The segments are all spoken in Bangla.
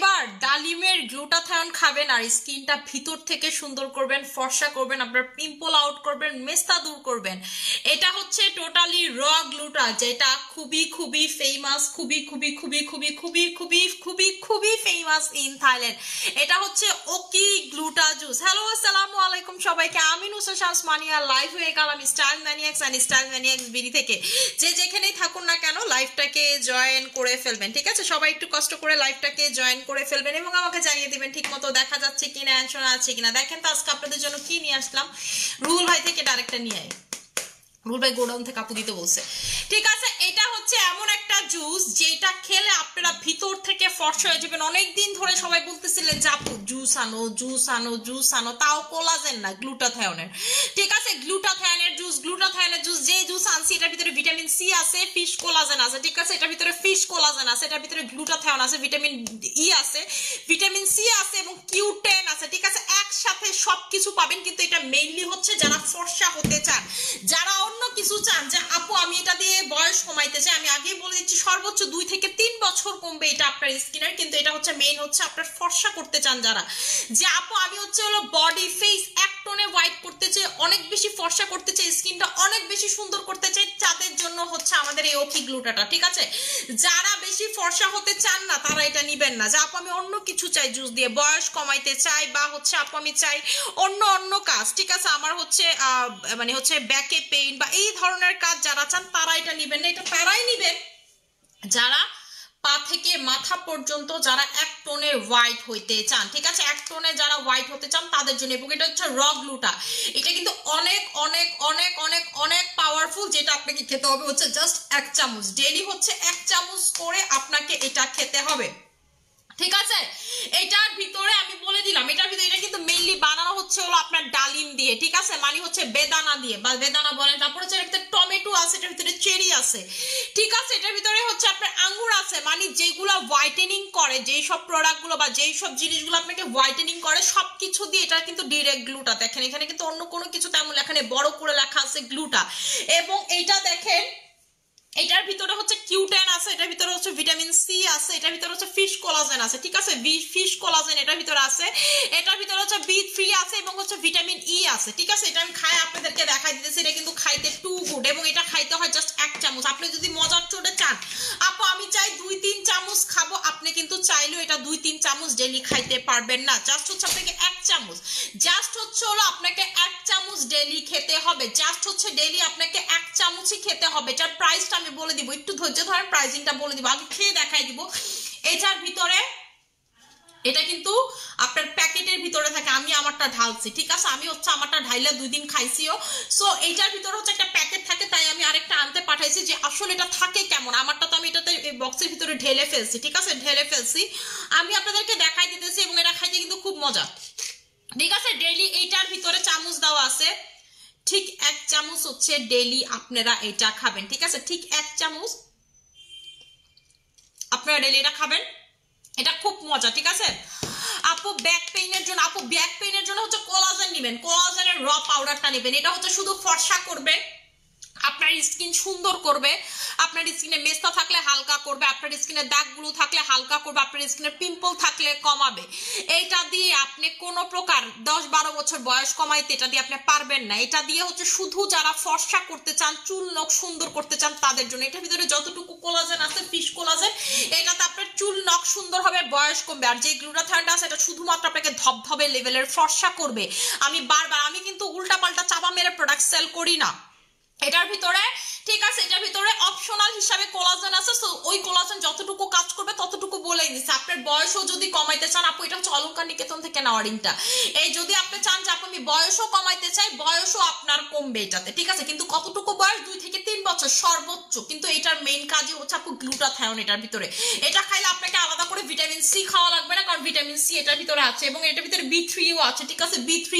এবার ডালিমের গ্লুটাথায়ন খাবেন আর স্কিনটা ভিতর থেকে সুন্দর করবেন, ফর্সা করবেন, আপনার পিম্পল আউট করবেন, মেস্তা দূর করবেন। এটা হচ্ছে টোটালি র গ্লুটা, যেটা খুবই খুবই ফেমাস, খুবই খুবই খুবই খুবই খুবই খুবই খুবই খুবই ফেমাস ইন থাইল্যান্ড। এটা হচ্ছে ওকি গ্লুটা জুস। হ্যালো, আসসালামু আলাইকুম সবাইকে, আমি নুসরাত শামস মানিয়া লাইভ হয়ে গেলাম স্টাইল ম্যানিয়াক্স অ্যান্ড স্টাইল ম্যানিয়াক্স বিডি থেকে। যে যেখানেই থাকুন না কেন লাইভটাকে জয়েন করে ফেলবেন, ঠিক আছে? সবাই একটু কষ্ট করে লাইভটাকে জয়েন করে ফেলবেন এবং আমাকে জানিয়ে দিবেন ঠিক মতো দেখা যাচ্ছে কিনা, অ্যান্সার আছে কিনা। দেখেন তো আজকে আপনাদের জন্য কি নিয়ে আসলাম। রুহুল ভাই থেকে ডাইরেক্টটা নিয়ে আয়, রুহুল ভাই গোডাউন থেকে আপু দিতে বলছে, ঠিক আছে? এটা হচ্ছে এমন একটা জুস যেটা খেলে আপনারা ভিতর থেকে ফর্সা হয়ে যাবেন। অনেকদিন ধরে সবাই বলতেছিলেন যে আপু জুস আনো জুস আনো জুস আনো, তাও কোলাজেন না, গ্লুটাথায়নের, ঠিক আছে? গ্লুটাথায়নের জুস যে জুস আনছি এটার ভিতরে ভিটামিন সি আছে, ফিশ কোলাজেন আছে, ঠিক আছে? এটার ভিতরে ফিশ কোলাজেন আছে, এটার ভিতরে গ্লুটাথায়ন আছে, ভিটামিন ই আছে, ভিটামিন সি আছে এবং কিউ10 আছে, ঠিক আছে? একসাথে সবকিছু পাবেন। কিন্তু এটা মেইনলি হচ্ছে যারা ফর্সা হতে চান, যারা অন্য কিছু চান যে আপু আমি এটা দিয়ে বয়স কমাইতে চাই, আমি আগেই বলে দিচ্ছি সর্বোচ্চ 2 থেকে 3 বছর কমবে এটা আপনার স্কিনের। কিন্তু এটা হচ্ছে মেইন হচ্ছে আপনার ফর্সা করতে চান যারা, যে আপু আমি হচ্ছে হলো বডি ফেস এক টোনে হোয়াইট করতে চাই, অনেক বেশি ফর্সা করতে চাই, স্কিনটা অনেক বেশি সুন্দর করতে চাই, তাদের জন্য হচ্ছে আমাদের এই ওকি গ্লুটাটা, ঠিক আছে? যারা বেশি ফর্সা হতে চান না তারা এটা নিবেন না, যে আপু আমি অন্য কিছু চাই জুস দিয়ে বয়স কমাইতে চাই, বা হচ্ছে আপু আমি চাই অন্য কাজ, ঠিক আছে? আমার হচ্ছে মানে হচ্ছে ব্যাকে পেইন বা এই ধরনের কাজ যারা চান তারা এটা নিবেন না। এটা তারাই নিবেন যারা পা থেকে মাথা পর্যন্ত যারা এক টোনে হোয়াইট হইতে চান, ঠিক আছে? এক টোনে যারা হোয়াইট হতে চান তাদের জন্য। এবং এটা হচ্ছে র গ্লুটা, এটা কিন্তু অনেক অনেক অনেক অনেক অনেক পাওয়ারফুল, যেটা আপনাকে খেতে হবে হচ্ছে জাস্ট 1 চামচ ডেইলি, হচ্ছে 1 চামচ করে আপনাকে এটা খেতে হবে, ঠিক আছে? এটার ভিতরে আমি বলে দিলাম, এটার ভিতরে এটা কিন্তু মেইনলি বানানো হচ্ছে হলো আপনার ডালিম দিয়ে, ঠিক আছে? মানে হচ্ছে বেদানা দিয়ে, বা বেদানা বলেন, তারপর হচ্ছে এটার ভিতরে টমেটো আছে, এটার ভিতরে চেরি আছে, ঠিক আছে? এটার ভিতরে হচ্ছে আপনার আঙ্গুর আছে, মানে যেগুলো হোয়াইটেনিং করে, যেই সব প্রোডাক্টগুলো বা যেই সব জিনিসগুলো আপনাকে হোয়াইটেনিং করে সবকিছু দিয়ে এটা কিন্তু ডিরেক্ট গ্লুটা। দেখেন এখানে কিন্তু অন্য কোনো কিছু তেমন লেখা নেই, বড় করে লেখা আছে গ্লুটা। এবং এইটা দেখেন এটার ভিতরে হচ্ছে কিউ10 আছে, এটার ভিতরে হচ্ছে ভিটামিন সি আছে, এটার ভিতরে হচ্ছে ফিশ কোলাজেন আছে, ঠিক আছে? ফিশ কোলাজেন এটার ভিতরে আছে, এটার ভিতরে হচ্ছে বি3 আছে এবং হচ্ছে ভিটামিন ই আছে, ঠিক আছে? এটা আমি খাই আপনাদেরকে দেখাই দিতেছি, এটা কিন্তু খাইতে টু গুড এবং এটা খাইতে হয় জাস্ট 1 চামচ। আপনি যদি মজার চোটে চান আপু আমি চাই 2-3 চামচ খাবো, আপনি কিন্তু চাইলেও এটা 2-3 চামচ ডেইলি খাইতে পারবেন না। জাস্ট হচ্ছে আপনাকে 1 চামচ, জাস্ট হচ্ছে হলো আপনাকে 1 চামচ ডেইলি খেতে হবে, জাস্ট হচ্ছে ডেইলি আপনাকে 1 চামচই খেতে হবে। এটার প্রাইসটা আমি বলে দিব, একটু ধৈর্য ধরেন, প্রাইসিংটা বলে দিব, আগে খেয়ে দেখাই দিব। এটার ভিতরে এটা কিন্তু আপনার প্যাকেটের ভিতরে থাকে, আমি আমারটা ঢালছি, ঠিক আছে? আমি হচ্ছে আমারটা ঢাইলে 2 দিন খাইছিও। সো এইটার ভিতরে হচ্ছে একটা প্যাকেট থাকে, তাই আমি আরেকটা আনতে পাঠাইছি যে আসলে এটা থাকে কেমন। আমারটা তো আমি এটাতে বক্সের ভিতরে ঢেলে ফেলছি, ঠিক আছে? ঢেলে ফেলছি, আমি আপনাদেরকে দেখাই দিতেছি এবং এটা খাইতে কিন্তু খুব মজা, ঠিক আছে? ডেইলি এইটার ভিতরে চামচ দেওয়া আছে, ঠিক 1 চামচ হচ্ছে ডেইলি আপনারা এটা খাবেন, ঠিক আছে? ঠিক 1 চামচ আপনারা ডেইলি এটা খাবেন, এটা খুব মজা, ঠিক আছে? আপু ব্যাক পেইনের জন্য হচ্ছে কোলাজেন নেবেন, কোলাজেনের র পাউডারটা নেবেন। এটা হচ্ছে শুধু ফর্সা করবে, আপনার স্কিন সুন্দর করবে, আপনার স্কিনে মেস্তা থাকলে হালকা করবে, আপনার স্কিনে দাগগুলো থাকলে হালকা করবে, আপনার স্কিনে পিম্পল থাকলে কমাবে। এইটা দিয়ে আপনি কোনো প্রকার 10-12 বছর বয়স কমাইতে এটা দিয়ে আপনি পারবেন না। এটা দিয়ে হচ্ছে শুধু যারা ফর্সা করতে চান, চুল নখ সুন্দর করতে চান তাদের জন্য। এটার ভিতরে যতটুকু কোলাজেন আছে, ফিশ কোলাজেন, এটাতে আপনার চুল নখ সুন্দর হবে, বয়স কমবে। আর যে গ্লুটাথায়নটা আছে এটা শুধুমাত্র আপনাকে ধবধবে লেভেলের ফর্সা করবে। আমি কিন্তু উল্টাপাল্টা চাপা মেরে প্রোডাক্ট সেল করি না এটার ভিতরে, ঠিক আছে? এটার ভিতরে অপশনাল হিসাবে কোলাজেন আছে, সো ওই কোলাজেন যতটুকু কাজ করবে ততটুকু বলেই দিচ্ছে। আপনার বয়সও যদি কমাইতে চান, আপু এটা হচ্ছে অলংকার নিকেতন থেকে নেওয়া রিংটা, এই যদি আপনি চান যে আপু আমি বয়সও কমাইতে চাই, বয়সও আপনার কমবে এটাতে, ঠিক আছে? কিন্তু কতটুকু বয়স? 2 থেকে 3 বছর সর্বোচ্চ। কিন্তু এটার মেইন কাজই হচ্ছে আপু গ্লুটাথায়ন এটার ভিতরে। এটা খাইলে আপনাকে আলাদা করে ভিটামিন সি খাওয়া লাগবে না, কারণ ভিটামিন সি এটার ভিতরে আছে এবং এটার ভিতরে বি3ও আছে, ঠিক আছে? বি3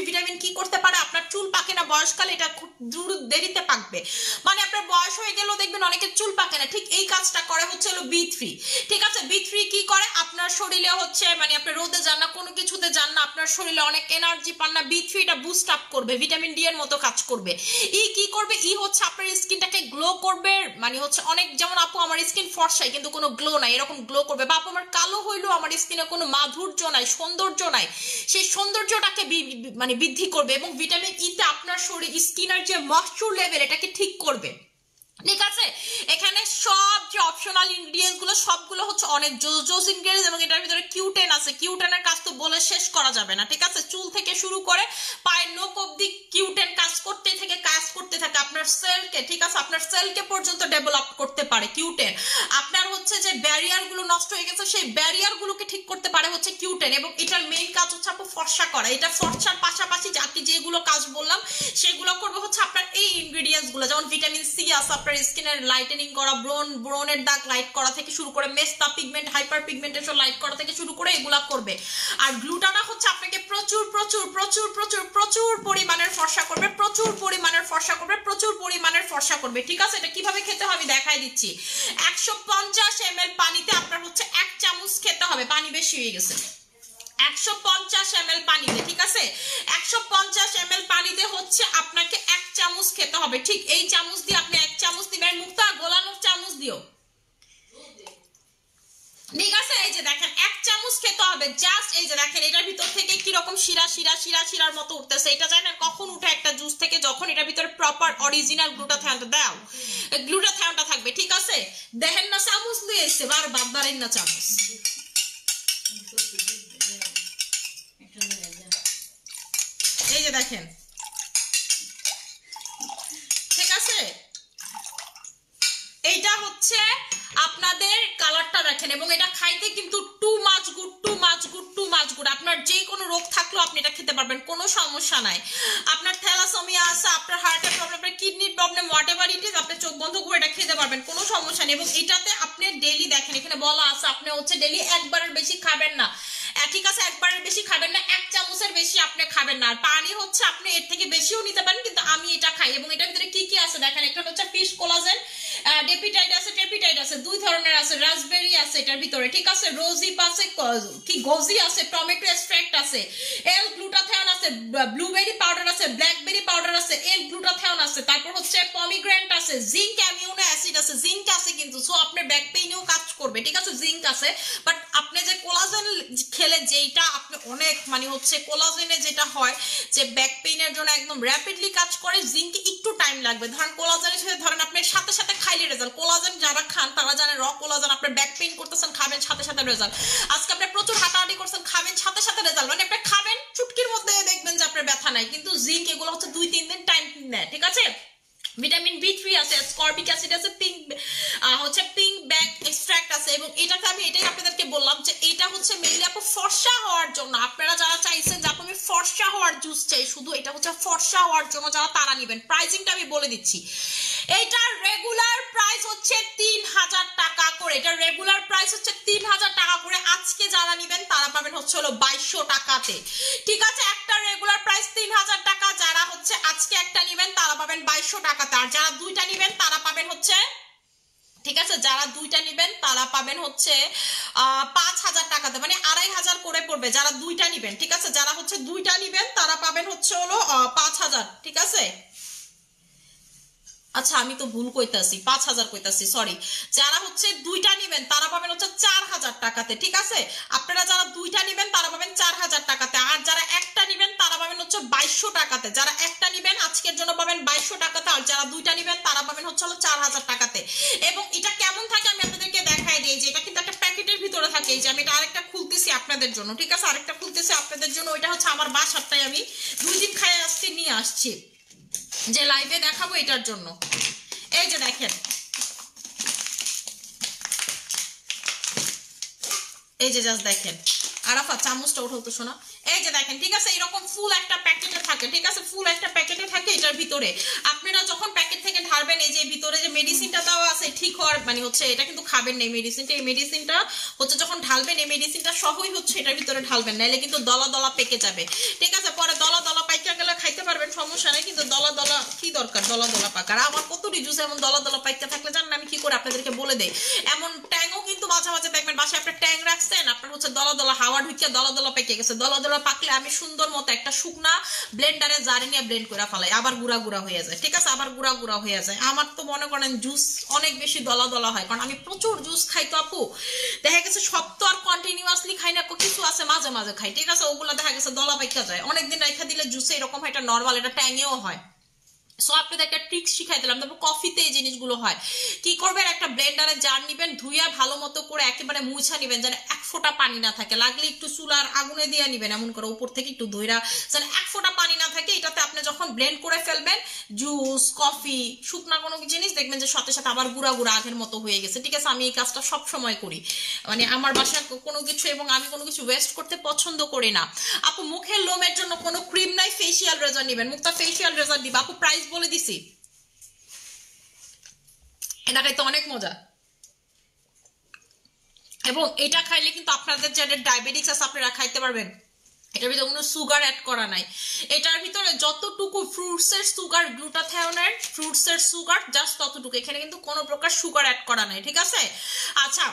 ভিটামিন কি করতে পারে? আপনার চুল পাকে না বয়সকালে, এটা খুব দেরিতে পাকবে, মানে আপনার বয়স হয়ে গেলেও দেখবেন অনেকের চুল পাকে না, ঠিক এই কাজটা করে হচ্ছে হলো বি3, ঠিক আছে? বি3 কি করে? আপনার আপনার শরীরে হচ্ছে মানে আপনি রোদে যান না, কোনো কিছুতে যান না, আপনার শরীরে অনেক এনার্জি পান না, B3 এটা বুস্ট আপ করবে, ভিটামিন ডি এর মতো কাজ করবে। কি করবে, হচ্ছে আপনার স্কিনটাকে গ্লো করবে, মানে হচ্ছে অনেক, যেমন আপু আমার স্কিন ফর্সাই কিন্তু কোনো গ্লো নাই, এরকম গ্লো করবে। বা আপু আমার কালো হইলেও আমার স্কিনে কোনো মাধুর্য নাই, সৌন্দর্য নাই, সেই সৌন্দর্যটাকে মানে বৃদ্ধি করবে। এবং ভিটামিন তে আপনার শরীর স্কিনের যে ময়েশ্চার লেভেল এটাকে ঠিক করবে। ঠিক আছে, এখানে সব যে অপশনাল ইনগ্রিডিয়েন্টস গুলো সবগুলো হচ্ছে অনেক জোস ইনগ্রিডিয়েন্টস, এবং এটার ভিতরে কিউটেন আছে। কিউটেনের কাজ তো বলে শেষ করা যাবে না। ঠিক আছে, চুল থেকে শুরু করে পায়ের নখ অব্দি কিউটেন কাজ করতে থাকে আপনার সেলকে। ঠিক আছে, আপনার সেলকে পর্যন্ত ডেভেলপ করতে পারে কিউটেন। আপনার হচ্ছে যে ব্যারিয়ার গুলো নষ্ট হয়ে গেছে সেই ব্যারিয়ার গুলোকে ঠিক করতে পারে হচ্ছে কিউটেন। এবং এটার মেইন কাজ হচ্ছে আপু ফর্সা করা। এটা ফর্সার পাশাপাশি যেগুলো কাজ বললাম সেগুলো করবে হচ্ছে আপনার এই ইনগ্রিডিয়েন্টস গুলো, যেমন ভিটামিন সি আছে আপনার স্কিনের লাইটেনিং করা, ব্রনের দাগ লাইট করা থেকে শুরু করে মেস্তা পিগমেন্ট, হাইপার পিগমেন্টেশন লাইট করা থেকে শুরু করে এগুলা করবে। আর গ্লুটানা হচ্ছে আপনাকে প্রচুর প্রচুর প্রচুর প্রচুর প্রচুর পরিমাণের ফর্সা করবে, প্রচুর পরিমাণের ফর্সা করবে, প্রচুর পরিমাণের ফর্সা করবে। ঠিক আছে, এটা কিভাবে খেতে হবে দেখাই দিচ্ছি। 150 ml পানিতে আপনার হচ্ছে 1 চামচ খেতে হবে, পানি বেশি হয়ে গেছে। 150 ml পানিতে, ঠিক আছে, 150 ml পানিতে হচ্ছে আপনাকে 1 চামচ খেতে হবে। ঠিক এই চামচ দিয়ে আপনি 1 চামচ দিবেন, মুক্তা গোলানোর চামচ দিও। ঠিক আছে, এই যে দেখেন 1 চামচ খেতে হবে জাস্ট। এই যে দেখেন এটার ভিতর থেকে কি রকম শিরার মতো উঠতেছে। এটা জানেন কখন উঠে একটা জুস থেকে, যখন এটার ভিতরে প্রপার অরিজিনাল গ্লুটাথায়োনটা দাও, গ্লুটাথায়োনটা থাকবে। ঠিক আছে, দেখেন না চামচ দিয়ে এসছে, বারবার না চামচ। এই যে দেখেন, ঠিক আছে, এইটা হচ্ছে আপনাদের কালারটা দেখেন। এবং এটা খাইতে কিন্তু টু মাচ গুড। আপনার যে কোনো রোগ থাকলেও আপনি এটা খেতে পারবেন, কোনো সমস্যা নাই। আপনার থ্যালাসেমিয়া আছে, আপনার হার্টের প্রবলেম, আপনার কিডনির প্রবলেম, হোয়াটএভার ইট ইজ, আপনি চোখ বন্ধ করে এটা খেতে পারবেন, কোনো সমস্যা নেই। এবং এটাতে আপনি ডেইলি দেখেন এখানে বলা আছে আপনি হচ্ছে ডেইলি একবারের বেশি খাবেন না। ঠিক আছে, একবারের বেশি খাবেন না, 1 চামচের বেশি আপনি খাবেন না। আর পানি হচ্ছে আপনি এর থেকে বেশিও নিতে পারেন, কিন্তু আমি এটা খাই। এবং এটার ভিতরে কি কি আছে দেখেন, এখানে হচ্ছে ফিশ কোলাজেন, ডেপিটাইড আছে, ট্রেপিটাইড আছে, 2 ধরনের আছে, রাসবেরি আছে এটার ভিতরে। ঠিক আছে, রোজিপ আছে, কি গোজি আছে, টমেটো এক্সট্রাক্ট আছে, এল গ্লুটাথায়োন আছে, ব্লুবেরি পাউডার আছে, ব্ল্যাকবেরি পাউডার আছে, এল গ্লুটাথায়োন আছে, তারপর হচ্ছে পমিগ্রেনেট আছে, জিঙ্ক অ্যামিনো অ্যাসিড আছে, জিঙ্ক আছে কিন্তু, সো আপনার ব্যাক পেইনেও কাজ করবে। ঠিক আছে, জিঙ্ক আছে। বাট আপনি যে কোলাজেন খেলে যেটা আপনি অনেক মানে হচ্ছে কোলাজেনে যেটা হয় যে ব্যাক পেইনের জন্য একদম র্যাপিডলি কাজ করে, জিঙ্কে একটু টাইম লাগবে। ধরেন কোলাজেনের সাথে ধরেন আপনি সাথে সাথে খাইলে রেজাল্ট। কোলাজেন যারা খান তারা জানে র কোলাজেন, আপনার ব্যাক পেইন করতেছেন খাবেন সাথে সাথে রেজাল্ট। আজকে আপনি প্রচুর হাঁটাহাঁটি করছেন খাবেন সাথে সাথে রেজাল্ট, মানে আপনি খাবেন চুটকির মধ্যে দেখবেন যে আপনার ব্যথা নাই। কিন্তু জিঙ্ক এগুলো হচ্ছে 2-3 দিন টাইম নেয়। ঠিক আছে, ভিটামিন B3 আছে, স্করবিক অ্যাসিড আছে, পিঙ্ক ব্যাক এক্সট্রাক্ট আছে। এবং এটাকে আমি এটাই আপনাদেরকে বললাম যে এটা হচ্ছে মেইনলি আপু ফর্সা হওয়ার জন্য। আপনারা যারা চাইছেন যে আপু আমি ফর্সা হওয়ার জুস চাই, শুধু এটা হচ্ছে ফর্সা হওয়ার জন্য যারা তারা নেবেন। প্রাইসিংটা আমি বলে দিচ্ছি, এইটার রেগুলার প্রাইস হচ্ছে 3000 টাকা করে। এটার রেগুলার প্রাইস হচ্ছে 3000 টাকা করে। আজকে যারা নেবেন তারা পাবেন হচ্ছে হলো 2200 টাকাতে। ঠিক আছে, একটা রেগুলার প্রাইস 3000 টাকা, যারা হচ্ছে আজকে একটা নেবেন তারা পাবেন 2200 টাকাতে। আর যারা দুইটা নেবেন তারা পাবেন হচ্ছে, ঠিক আছে, যারা দুইটা নেবেন তারা পাবেন হচ্ছে 5000 টাকাতে, মানে 2500 করে পড়বে যারা দুইটা নেবেন। ঠিক আছে, যারা হচ্ছে দুইটা নেবেন তারা পাবেন হচ্ছে হলো 5000। ঠিক আছে, আচ্ছা আমি তো ভুল কইতাছি, 5000 কইতাছি, সরি। যারা হচ্ছে দুইটা নেবেন তারা পাবেন হচ্ছে 4000 টাকাতে। ঠিক আছে, আপনারা যারা দুইটা নেবেন তারা পাবেন 4000 টাকাতে। আর যারা একটা নেবেন তারা পাবেন হচ্ছে 2200 টাকাতে। যারা একটা নেবেন আজকের জন্য পাবেন 2200 টাকাতে, আর যারা দুইটা নেবেন তারা পাবেন হচ্ছে হলো 4000 টাকাতে। এবং এটা কেমন থাকে আমি আপনাদেরকে দেখাই দিই, যে এটা কিন্তু একটা প্যাকেটের ভিতরে থাকে। এই যে আমি এটা আরেকটা খুলতেছি আপনাদের জন্য। ঠিক আছে, আরেকটা খুলতেছি আপনাদের জন্য। ওইটা হচ্ছে আমার বাসারটাই, আমি 2 দিন খাই আজকে নিয়ে আসছি, যে লাইভে দেখাবো এটার জন্য। এই যে দেখেন, এই যে জাস্ট দেখেন, আরাফা চামচটা উঠাও তো শোনা। এই যে দেখেন, ঠিক আছে, এরকম ফুল একটা প্যাকেটে থাকে। ঠিক আছে, ফুল একটা প্যাকেটে থাকে। এটার ভিতরে আপনারা যখন প্যাকেট থেকে ঢালবেন, এই যে ভিতরে যে মেডিসিনটা দেওয়া আছে ঠিক হওয়ার, মানে হচ্ছে এটা কিন্তু খাবেন না এই মেডিসিনটা। এই মেডিসিনটা হচ্ছে যখন ঢালবেন এই মেডিসিনটা সহই হচ্ছে এটার ভিতরে ঢালবেন, নাইলে কিন্তু দলা দলা পেকে যাবে। ঠিক আছে, পরে দলা দলা পাইকা গেলে খাইতে পারবেন, সমস্যা নেই, কিন্তু দলা দলা কি দরকার দলা দলা পাকার। আমার কত রিজুস এমন দলা দলা পাইকা থাকলে জানেন আমি কি করে আপনাদেরকে বলে দেই। এমন ট্যাংও কিন্তু মাঝে মাঝে দেখবেন বাসায় আপনার ট্যাং রাখা রাখছেন, আপনার হচ্ছে দলা দলা হাওয়া ঢুকিয়ে দলা দলা পেকে গেছে, দলা দলা পাকলে আমি সুন্দর মতো একটা শুকনা ব্লেন্ডারে জারে নিয়ে ব্লেন্ড করে ফেলাই, আবার গুঁড়া গুঁড়া হয়ে যায়, ঠিক আছে, আবার গুঁড়া গুঁড়া হয়ে যায়। আমার তো মনে করেন জুস অনেক বেশি দলা দলা হয়, কারণ আমি প্রচুর জুস খাই তো আপু, দেখা গেছে সব তো আর কন্টিনিউয়াসলি খাই না, কিছু আছে মাঝে মাঝে খাই, ঠিক আছে, ওগুলো দেখা গেছে দলা পাইকা যায়, অনেকদিন রাখা দিলে জুসে এরকম হয়, এটা নর্মাল, এটা ট্যাঙেও হয়। সো আপনাদের একটা ট্রিক্স শিখাই দিলাম। তারপর কফিতে এই জিনিসগুলো হয়, কি করবেন, একটা ব্লেন্ডারে জার নিবেন, ধুইয়া ভালো মতো করে একেবারে মুছা নিবেন, যেন এক ফোঁটা পানি না থাকে, লাগলে একটু চুলার আগুনে দিয়ে নিবেন, এমন করে উপর থেকে একটু ধুইরা, যেন এক ফোঁটা পানি না থাকে। এটাতে আপনি যখন ব্লেন্ড করে ফেলবেন জুস কফি শুকনা কোনো জিনিস, দেখবেন যে সাথে সাথে আবার গুঁড়া গুঁড়া আগের মতো হয়ে গেছে, ঠিক আছে। আমি এই কাজটা সব সময় করি, মানে আমার বাসায় কোনো কিছু, এবং আমি কোনো কিছু ওয়েস্ট করতে পছন্দ করি না। আপু মুখের লোমের জন্য কোনো ক্রিম নাই, ফেসিয়াল রেজার নিবেন, মুখটা ফেসিয়াল রেজার দিবা। আপু প্রাইস বলে দিছি, এটা খাইতে অনেক মজা, এবং এটা খাইলে কিন্তু আপনাদের যাদের ডায়াবেটিস আছে আপনারা খাইতে পারবেন। এটার ভিতরে কোনো সুগার অ্যাড করা নাই, এটার ভিতরে যতটুকু ফ্রুটসের সুগার, গ্লুটাথায়োনের ফ্রুটসের সুগার জাস্ট ততটুকু, এখানে কিন্তু কোনো প্রকার সুগার অ্যাড করা নাই, ঠিক আছে। আচ্ছা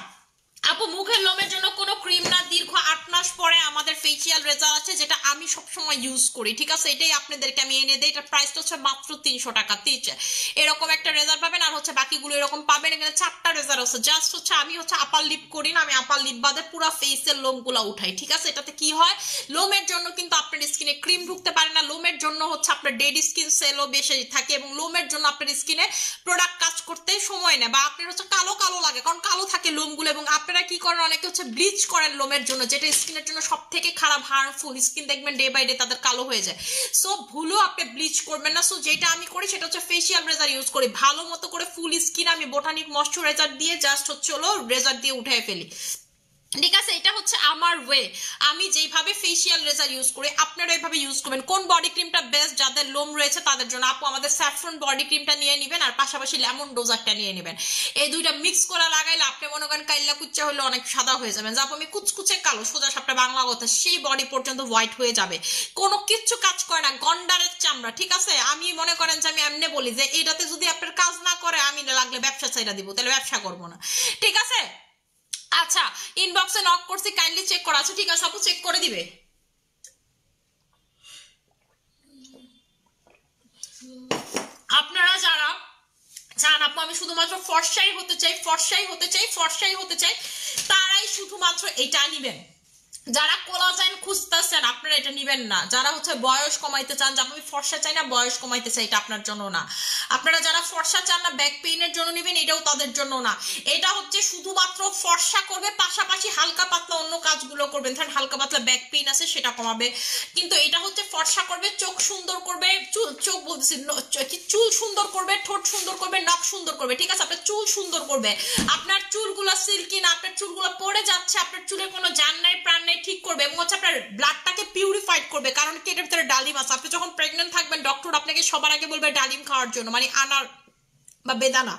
আপু মুখের লোমের জন্য কোনো ক্রিম না, দীর্ঘ 8 মাস পরে আমাদের ফেসিয়াল রেজার আছে, যেটা আমি সবসময় ইউজ করি, ঠিক আছে, এটাই আপনাদেরকে আমি এনে দিই। এটার প্রাইসটা হচ্ছে মাত্র 300 টাকা, এরকম একটা রেজার পাবেন, আর হচ্ছে বাকিগুলো এরকম পাবেন। এখানে 4টা রেজার আছে, জাস্ট হচ্ছে আমি হচ্ছে আপার লিপ করি না, আমি আপার লিপ বাদে পুরো ফেসের লোমগুলো উঠাই, ঠিক আছে। এটাতে কি হয়, লোমের জন্য কিন্তু আপনার স্কিনে ক্রিম ঢুকতে পারে না, লোমের জন্য হচ্ছে আপনার ডেড স্কিন সেলও বেশি থাকে, এবং লোমের জন্য আপনার স্কিনে প্রোডাক্ট কাজ করতে সময় নেয়, বা আপনার হচ্ছে কালো কালো লাগে, কারণ কালো থাকে লোমগুলো। এবং আপনারা কি করেন, অনেকে হচ্ছে ব্লিচ করেন লোমের জন্য, যেটা স্কিনের জন্য সব থেকে খারাপ, হার্মফুল, স্কিন দেখবেন ডে বাই ডে তাদের কালো হয়ে যায়। সো ভুলও আপনি ব্লিচ করবেন না। সো যেটা আমি করি সেটা হচ্ছে ফেসিয়াল রেজার ইউজ করি, ভালো মতো করে ফুল স্কিন আমি বোটানিক ময়শ্চারাইজার দিয়ে জাস্ট হচ্ছে হলো রেজার দিয়ে উঠে ফেলি, ঠিক আছে। এটা হচ্ছে আমার ওয়ে, আমি যেইভাবে ফেসিয়াল রেজার ইউজ করি আপনারা এইভাবে ইউজ করবেন। কোন বডি ক্রিমটা বেস্ট যাদের লোম রয়েছে তাদের জন্য, আপু আমাদের স্যাফরন বডি ক্রিমটা নিয়ে নেবেন, আর পাশাপাশি লেমন ডোজারটা নিয়ে নেবেন। এই দুইটা মিক্স করে লাগাইলে আপনি মনে করেন কাইল্লা কুচ্চা হলে অনেক সাদা হয়ে যাবেন, যা আমি কুচকুচে কালো, সোজা সাপটা বাংলা কথা, সেই বডি পর্যন্ত হোয়াইট হয়ে যাবে, কোনো কিচ্ছু কাজ করে না, গন্ডারের চামড়া, ঠিক আছে। আমি মনে করেন যে আমি এমনি বলি যে এটাতে যদি আপনার কাজ না করে আমি লাগলে ব্যবসা চাইরা দিব, তাহলে ব্যবসা করবো না, ঠিক আছে। আচ্ছা ইনবক্সে নক করছি, কাইন্ডলি চেক করা আছে, ঠিক আছে আপু চেক করে দিবে। আপনারা যারা চান আপু আমি শুধুমাত্র ফর্সাই হতে চাই, ফর্সাই হতে চাই, ফর্সাই হতে চাই, তারাই শুধুমাত্র এটা নিবেন। যারা কোলাজেন খুঁজতেছেন আপনারা এটা নিবেন না, যারা হচ্ছে বয়স কমাইতে চান, যে আমি ফর্সা চাই না বয়স কমাইতে চাই, এটা আপনার জন্য না। আপনারা যারা ফর্সা চান না ব্যাক পেইনের জন্য নিবেন, এটাও তাদের জন্য না। এটা হচ্ছে শুধুমাত্র ফর্সা করবে, পাশাপাশি হালকা পাতলা অন্য কাজগুলো করবেন, ধরেন হালকা পাতলা ব্যাক পেইন আছে সেটা কমাবে, কিন্তু এটা হচ্ছে ফর্সা করবে, চোখ সুন্দর করবে, চোখ বলতেছি চুল সুন্দর করবে, ঠোঁট সুন্দর করবে, নখ সুন্দর করবে, ঠিক আছে। আপনার চুল সুন্দর করবে, আপনার চুলগুলো সিল্কি না, আপনার চুলগুলো পড়ে যাচ্ছে, আপনার চুলের কোনো জান নাই প্রাণ নাই, ঠিক করবে, এবং হচ্ছে আপনার ব্লাডটাকে পিউরিফাইড করবে, কারণ কি এটার ভিতরে ডালিম আছে। আপনি যখন প্রেগনেন্ট থাকবেন ডক্টর আপনাকে সবার আগে বলবে ডালিম খাওয়ার জন্য, মানে আনার বা বেদানা,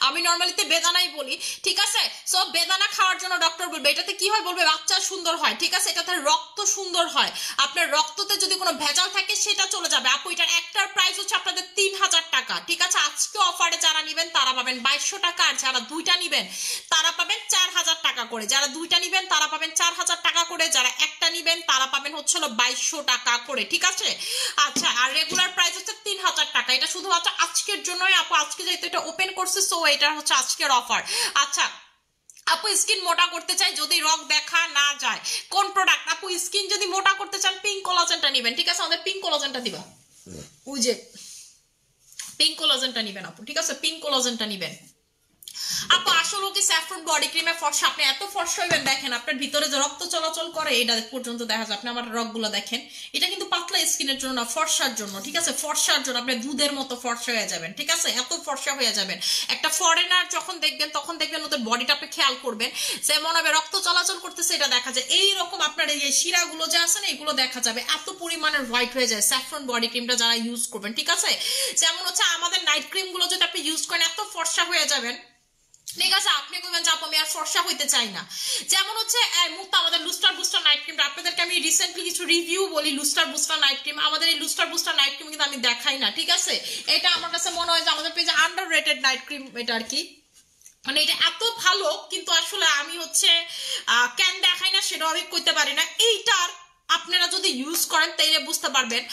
আমি নর্মালিতে বেদানাই বলি, ঠিক আছে। সো বেদানা খাওয়ার জন্য ডক্টর বলবে, এটাতে কি হয় বলবে বাচ্চা সুন্দর হয়, ঠিক আছে, এটাতে রক্ত সুন্দর হয়, আপনার রক্ততে যদি কোনো ভেজাল থাকে সেটা চলে যাবে। আপু এটার একটার প্রাইস হচ্ছে আপনাদের 3000 টাকা, ঠিক আছে। আজকে অফারে যারা নিবেন তারা পাবেন 2200 টাকা, আর যারা দুইটা নিবেন তারা পাবেন 4000 টাকা করে, যারা দুইটা নিবেন তারা পাবেন 4000 টাকা করে, যারা একটা নিবেন তারা পাবেন হচ্ছে 2200 টাকা করে, ঠিক আছে। আচ্ছা আর রেগুলার প্রাইস হচ্ছে 3000 টাকা, এটা শুধুমাত্র আজকের জন্যই আপু, আজকে যেহেতু এটা ওপেন করছে সো এটা হচ্ছে আজকের অফার। আচ্ছা আপু স্কিন মোটা করতে চাই যদি রগ দেখা না যায়, কোন প্রোডাক্ট আপু, স্কিন যদি মোটা করতে চান পিঙ্ক কোলাজেনটা নেবেন, ঠিক আছে, আমাদের পিঙ্ক কোলাজেনটা দিবা, ওই যে পিঙ্ক কোলাজেনটা নেবেন আপু, ঠিক আছে, পিঙ্ক কোলাজেনটা নেবেন। আপু আসলে কি স্যাফরন বডি ক্রিমে ফর্সা, আপনি এত ফর্সা হইবেন, দেখেন আপনার ভিতরে যে রক্ত চলাচল করে এটা পর্যন্ত দেখা যায়, আপনি আমার রগগুলো দেখেন, এটা কিন্তু পাতলা স্কিনের জন্য না, ফর্সার জন্য, ঠিক আছে, ফর্সার জন্য, আপনি দুধের মতো ফর্সা হয়ে যাবেন, ঠিক আছে, এত ফর্সা হয়ে যাবেন। একটা ফরেনার যখন দেখবেন তখন দেখবেন ওদের বডিটা আপনি খেয়াল করবেন, যেমন হবে রক্ত চলাচল করতেছে এটা দেখা যায়, এইরকম আপনার এই যে শিরাগুলো যে আছে না এগুলো দেখা যাবে, এত পরিমাণে হোয়াইট হয়ে যায় স্যাফরন বডি ক্রিমটা যারা ইউজ করবেন, ঠিক আছে। যেমন হচ্ছে আমাদের নাইট ক্রিম গুলো যদি আপনি ইউজ করেন এত ফর্সা হয়ে যাবেন, ঠিক আছে, আপনি কইবেন যে আমি আর ফর্সা হইতে চাই না। যেমন হচ্ছে মুক্তা আমাদের লুস্টার বুস্টার নাইট ক্রিম, আপনাদেরকে আমি রিসেন্টলি কিছু রিভিউ বলি লুস্টার বুস্টার নাইট ক্রিম, আমাদের এই লুস্টার বুস্টার নাইট ক্রিম কিন্তু আমি দেখাই না, ঠিক আছে। এটা আমার কাছে মনে হয় যে আমাদের পেজে আন্ডাররেটেড নাইট ক্রিম এটা আর কি, মানে এটা এত ভালো কিন্তু আসলে আমি হচ্ছে কেন দেখা সেটাও আমি কইতে পারি না। এইটার আপনারা যদি ইউজ করেন তাইলে বুঝতে পারবেন।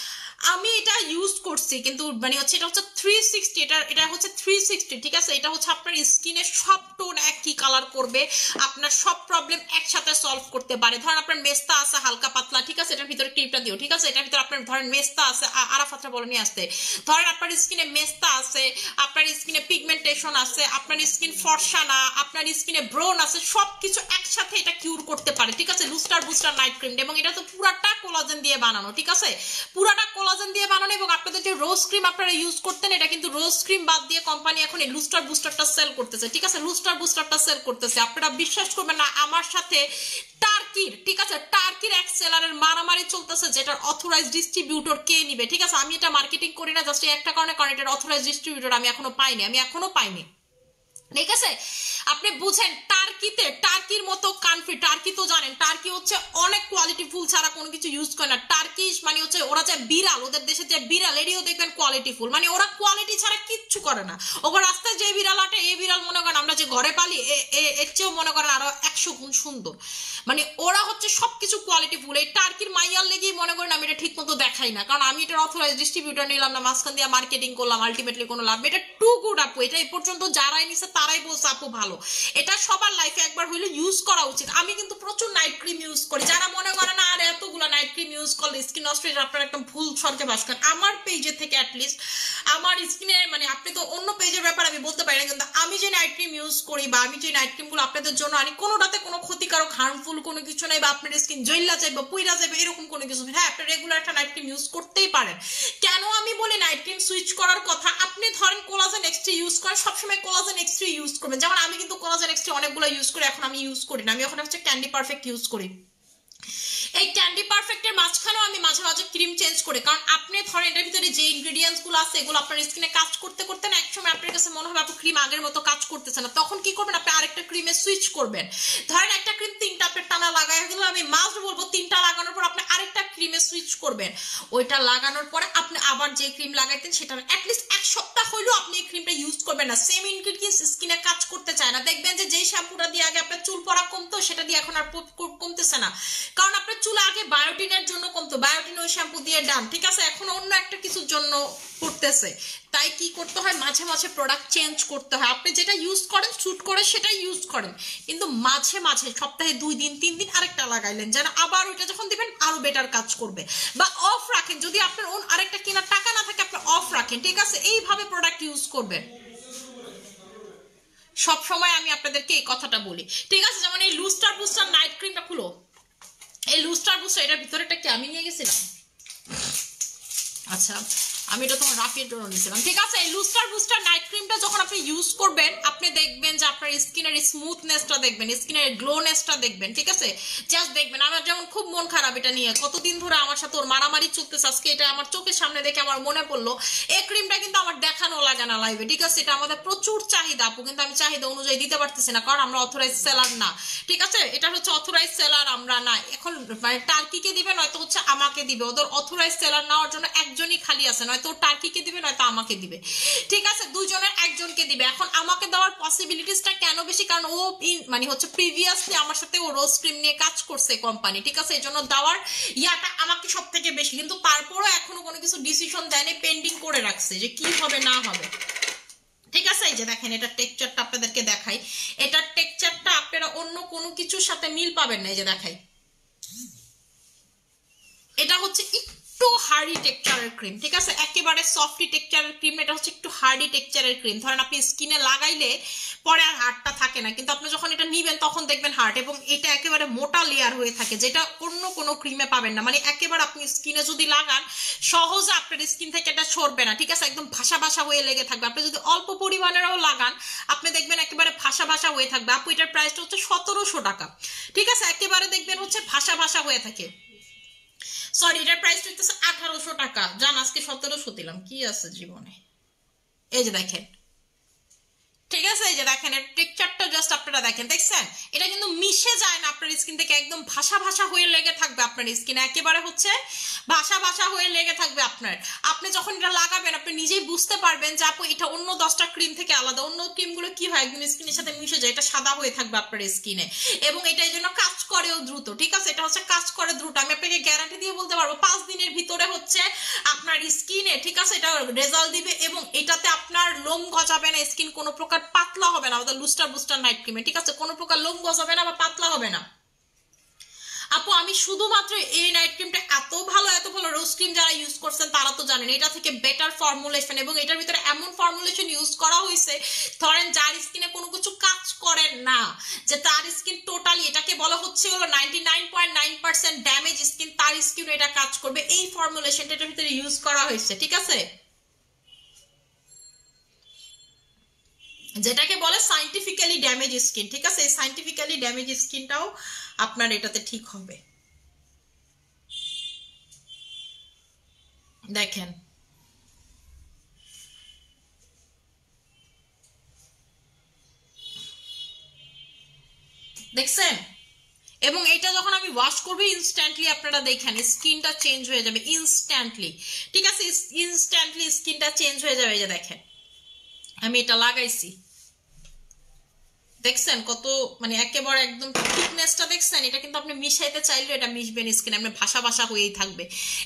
আমি এটা ইউজ করছি কিন্তু মানে হচ্ছে এটা হচ্ছে 360, এটা হচ্ছে 360, ঠিক আছে। এটা হচ্ছে আপনার স্কিনের সব টোন একই কালার করবে, আপনার সব প্রবলেম একসাথে সলভ করতে পারে। ধরেন আপনার মেস্তা আছে হালকা পাতলা, ঠিক আছে, এটার ভিতরে টিপটা দিও, ঠিক আছে। এটার ভিতরে আপনার ধরেন মেস্তা আছে, আরাফাতরা বলে নিয়ে আসতে, ধরেন আপনার স্কিনে মেস্তা আছে, আপনার স্কিনে পিগমেন্টেশন আছে, আপনার স্কিন ফর্সা না, আপনার স্কিনে ব্রোন আছে, সবকিছু একসাথে এটা কিউর করতে পারে, ঠিক আছে। লুস্টার বুস্টার নাইট ক্রিম, এবং এটা তো পুরাটা কোলাজেন দিয়ে বানানো, ঠিক আছে, পুরাটা কোলাজেন দিয়ে বানানো। এবং আপনাদের যে রোজ ক্রিম আপনারা ইউজ করতেন, এটা কিন্তু রোজ ক্রিম বাদ দিয়ে কোম্পানি এখন এই লুস্টার বুস্টারটা সেল করতেছে, ঠিক আছে, লুস্টার বুস্টারটা সেল করতেছে। আপনারা বিশ্বাস করবেন না, আমার সাথে টার্কির, ঠিক আছে, টার্কির এক সেলারের মারামারি চলতেছে, যেটার অথরাইজ ডিস্ট্রিবিউটর কে নিবে, ঠিক আছে। আমি এটা মার্কেটিং করি না জাস্ট একটা কারণে, কারণ এটার অথরাইজ ডিস্ট্রিবিউটর আমি এখনো পাইনি, ঠিক আছে। আপনি বুঝেন, টার্কির মতো কান্ট্রি, টার্কি তো জানেন, টার্কি হচ্ছে অনেক কোয়ালিটি ফুল ছাড়া কোনো কিছু ইউজ করে না। টার্কি মানে হচ্ছে ওরা যে বিড়াল, ওদের দেশে যে বিড়াল, এটিও দেখবেন কোয়ালিটি ফুল, মানে ওরা কোয়ালিটি ছাড়া কিচ্ছু করে না। ওর রাস্তায় যে বিড়াল আটে, এই বিড়াল মনে করেন আমরা যে ঘরে পালি এর চেয়েও মনে করেন আরো 100 গুণ সুন্দর, মানে ওরা হচ্ছে সবকিছু কোয়ালিটি ফুল। এই টার্কির মাইয়ার লেগেই মনে করেন আমি এটা ঠিক মতো দেখাই না, কারণ আমি এটার অথরাইজ ডিস্ট্রিবিউটর নিলাম না, মাঝখান দিয়ে মার্কেটিং করলাম, আলটিমেটলি কোনো লাভ। এটা টু গুড আপু, এটা এই পর্যন্ত যারাই নিছে তারাই বলছে আপু ভালো। এটা সবার লাইফে একবার হইলে ইউজ করা উচিত। আমি কিন্তু প্রচুর নাইট ক্রিম ইউজ করি, যারা মনে করে না আর এতগুলো নাইট ক্রিম ইউজ করলে স্কিন নষ্ট হয়ে, আপনারা একদম ভুল স্বর্গে বাস করেন। আমার পেজে থেকে অ্যাটলিস্ট আমার স্কিনে, মানে আপনি তো অন্য পেজের ব্যাপার আমি বলতে পারি না, কিন্তু আমি যে নাইট ক্রিম ইউজ করি বা আমি যে নাইট ক্রিমগুলো আপনাদের জন্য আনি, কোনোটাতে কোনো ক্ষতিকারক হার্মফুল কোনো কিছু নেই, বা আপনার স্কিন জইলা যাবে পুইরা যাবে এরকম কোনো কিছু। হ্যাঁ, আপনি রেগুলার একটা নাইট ক্রিম ইউজ করতেই পারেন। কেন আমি বলি নাইট ক্রিম সুইচ করার কথা, আপনি ধরেন কোলাজেন এক্সট্রি ইউজ করেন, সবসময় কোলাজেন এক্সট্রি ইউজ করবেন। যেমন আমি কিন্তু কোলাজেন এক্সট্রি অনেকগুলো ইউজ করি, এখন আমি ইউজ করি না, আমি এখন হচ্ছে ক্যান্ডি পারফেক্ট ইউজ করি। এই ক্যান্ডি পারফেক্টের মাঝখানেও আমি মাঝে মাঝে ক্রিম চেঞ্জ করি, কারণ আপনি ধরেন এটার ভিতরে যে ইনগ্রেডিয়েন্টস গুলো আছে এগুলো আপনার স্কিনে কাজ করতে করতে না একসময় আপনার কাছে মনে হবে আপু ক্রিম আগের মতো কাজ করতেছে না, তখন কি করবেন, আপনি আরেকটা ক্রিমে সুইচ করবেন। ধরেন একটা ক্রিম 3টা আপনার টানা লাগাই গেল, আমি মাস্ট বলবো 3টা লাগানোর পর আপনি আরেকটা ক্রিমে সুইচ করবেন। ওইটা লাগানোর পরে আপনি আবার যে ক্রিম লাগাইতেন সেটা অ্যাটলিস্ট 1 সপ্তাহ হইলেও আপনি এই ক্রিমটা ইউজ করবেন না। সেম ইনগ্রেডিয়েন্টস স্কিনে কাজ করতে চায় না, দেখবেন যে যেই শ্যাম্পুটা দিয়ে আগে আপনার চুল পড়া কমতো সেটা দিয়ে এখন আর কমতেছে না, কারণ আপনার চুল আগে বায়োটিনের জন্য কমতো, বায়োটিন ওই শ্যাম্পু দিয়ে ডান, ঠিক আছে, এখন অন্য একটা কিছুর জন্য করতেছে। তাই কি করতে হয়, মাঝে মাঝে প্রোডাক্ট চেঞ্জ করতে হয়। আপনি যেটা ইউজ করেন স্যুট করে সেটাই ইউজ করেন, কিন্তু মাঝে মাঝে সপ্তাহে 2 দিন 3 দিন আরেকটা লাগাইলেন, যেন আবার ওইটা যখন দিবেন আরো বেটার কাজ করবে। বা অফ রাখেন, যদি আপনার আরেকটা কেনার টাকা না থাকে আপনি অফ রাখেন, ঠিক আছে, এইভাবে প্রোডাক্ট ইউজ করবেন। সব সময় আমি আপনাদেরকে এই কথাটা বলি, ঠিক আছে। যেমন এই লুস্টার বুস্টার নাইট ক্রিমটা খুলো, এই লুস্টার বুস্টার এটার ভিতরেটা কি আমি নিয়ে গেছিলাম, আচ্ছা আমি এটা তোমার রাফির জন্য নিয়েছিলাম, ঠিক আছে। এই লুস্টার বুস্টার নাইট ক্রিমটা যখন আপনি ইউজ করবেন, আপনি দেখবেন যে আপনার স্কিনের স্মুথনেসটা দেখবেন, স্কিনের গ্লোনেসটা দেখবেন, ঠিক আছে, জাস্ট দেখবেন। আমার যেমন খুব মন খারাপ এটা নিয়ে, কতদিন ধরে আমার সাথে ওর মারামারি চলতেছে, আজকে এটা আমার চোখের সামনে দেখে আমার মনে পড়লো এই ক্রিমটা কিন্তু আমার দেখানো লাগে না লাইভে, ঠিক আছে। এটা আমাদের প্রচুর চাহিদা আপু, কিন্তু আমি চাহিদা অনুযায়ী দিতে পারতেছি না, কারণ আমরা অথরাইজ সেলার না, ঠিক আছে। এটা হচ্ছে অথরাইজ সেলার আমরা না, এখন মানে টার্কিকে দিবে নয়তো হচ্ছে আমাকে দিবে, ওদের অথরাইজ সেলার নেওয়ার জন্য একজনই খালি আছে, নয়তো টার্কিকে দিবে নয়তো আমাকে দিবে, ঠিক আছে, দুইজনের একজনকে দিবে। এখন আমাকে দেওয়ার পসিবিলিটিসটা কেন বেশি, কারণ ও মানে হচ্ছে প্রিভিয়াসলি আমার সাথে ও রোজ ক্রিম নিয়ে কাজ করছে কোম্পানি, ঠিক আছে, এই জন্য দেওয়ার ইয়াটা আমাকে সব থেকে বেশি, কিন্তু তারপরও এখনো কোনো কিছু ডিসিশন দেয়নি, পেন্ডিং করে রাখছে যে কি হবে না হবে, ঠিক আছে। এই যে দেখেন এটা টেক্সচারটা আপনাদেরকে দেখাই, এটার টেক্সচারটা আপনারা অন্য কোনো কিছুর সাথে মিল পাবেন না। এই যে দেখাই, এটা হচ্ছে একটু হার্ডি টেক্সচারের ক্রিম, ঠিক আছে, একেবারে সফটি টেক্সচারের ক্রিম, এটা হচ্ছে একটু হার্ডি টেক্সচারের ক্রিম। ধরেন আপনি স্কিনে লাগাইলে পরে আর হার্ডটা থাকে না, কিন্তু আপনি যখন এটা নিবেন তখন দেখবেন হার্ড, এবং এটা একেবারে মোটা লেয়ার হয়ে থাকে, যেটা অন্য কোনো ক্রিমে পাবেন না। মানে একেবারে আপনি স্কিনে যদি লাগান সহজে আপনার স্কিন থেকে এটা সরবে না, ঠিক আছে, একদম ভাসা ভাসা হয়ে লেগে থাকবে। আপনি যদি অল্প পরিমাণেরও লাগান আপনি দেখবেন একেবারে ভাসা ভাসা হয়ে থাকবে। আপু এটার প্রাইসটা হচ্ছে 1700 টাকা, ঠিক আছে, একেবারে দেখবেন হচ্ছে ভাসা ভাসা হয়ে থাকে। সরি, এটার প্রাইস হচ্ছে 1800 টাকা, জান আজকে 1700 দিলাম, কি আছে জীবনে। এই যে দেখেন ঠিক আছে, এই যে দেখেন এর টেক্সচারটা জাস্ট আপনারা দেখেন, দেখছেন এটা কিন্তু মিশে যায় না আপনার স্কিন থেকে, একদম ভাসা ভাসা হয়ে লেগে থাকবে আপনার স্কিনে, একেবারে হচ্ছে ভাসা ভাসা হয়ে লেগে থাকবে আপনার। আপনি যখন এটা লাগাবেন আপনি নিজেই বুঝতে পারবেন যে আপু এটা অন্য 10টা ক্রিম থেকে আলাদা। অন্য ক্রিমগুলো কি হয় একদম স্কিনের সাথে মিশে যায়, এটা সাদা হয়ে থাকবে আপনার স্কিনে, এবং এটা এই জন্য কাজ করেও দ্রুত। ঠিক আছে, এটা হচ্ছে কাজ করে দ্রুত, আমি আপনাকে গ্যারান্টি দিয়ে বলতে পারবো 5 দিনের ভিতরে হচ্ছে আপনার স্কিনে, ঠিক আছে, এটা রেজাল্ট দিবে। এবং এটাতে আপনার লোম গজাবে না, স্কিন কোনো প্রকার পাতলা হবে না আমাদের লুস্টার বুস্টার নাইট ক্রিমে, ঠিক আছে, কোনো প্রকার লোম গজাবে না বা পাতলা হবে না। আপু আমি শুধুমাত্র এই নাইট ক্রিমটা এত ভালো রোজ ক্রিম যারা ইউজ করছেন তারা তো জানেন এটা থেকে বেটার ফর্মুলেশন, এবং এটার ভিতরে এমন ফর্মুলেশন ইউজ করা হয়েছে ধরেন যার স্কিনে কোনো কিছু কাজ করে না, যে তার স্কিন টোটালি এটাকে বলা হচ্ছে হলো 99.9% ড্যামেজ স্কিন, তার স্কিন এটা কাজ করবে, এই ফর্মুলেশনটা এটার ভিতরে ইউজ করা হয়েছে। ঠিক আছে, যেটাকে বলে সাইন্টিফিক্যালি ড্যামেজ স্কিন। ঠিক আছে, এই সাইন্টিফিক্যালি ড্যামেজ স্কিনটাও আপনার এটাতে ঠিক হবে। দেখেন দেখছেন, এবং এটা যখন আমি ওয়াশ করবো ইনস্ট্যান্টলি আপনারা দেখেন স্কিনটা চেঞ্জ হয়ে যাবে ইনস্ট্যান্টলি। ঠিক আছে, ইনস্ট্যান্টলি স্কিনটা চেঞ্জ হয়ে যাবে। এই যে দেখেন আমি এটা লাগাইছি, দেখছেন কত মানে একেবারে একদম থিকনেসটা দেখছেন, এটা কিন্তু আপনি মিশাইতে চাইলে এটা মিশবেন স্কিন, আপনি ভাসা ভাসা হয়েই থাকবে।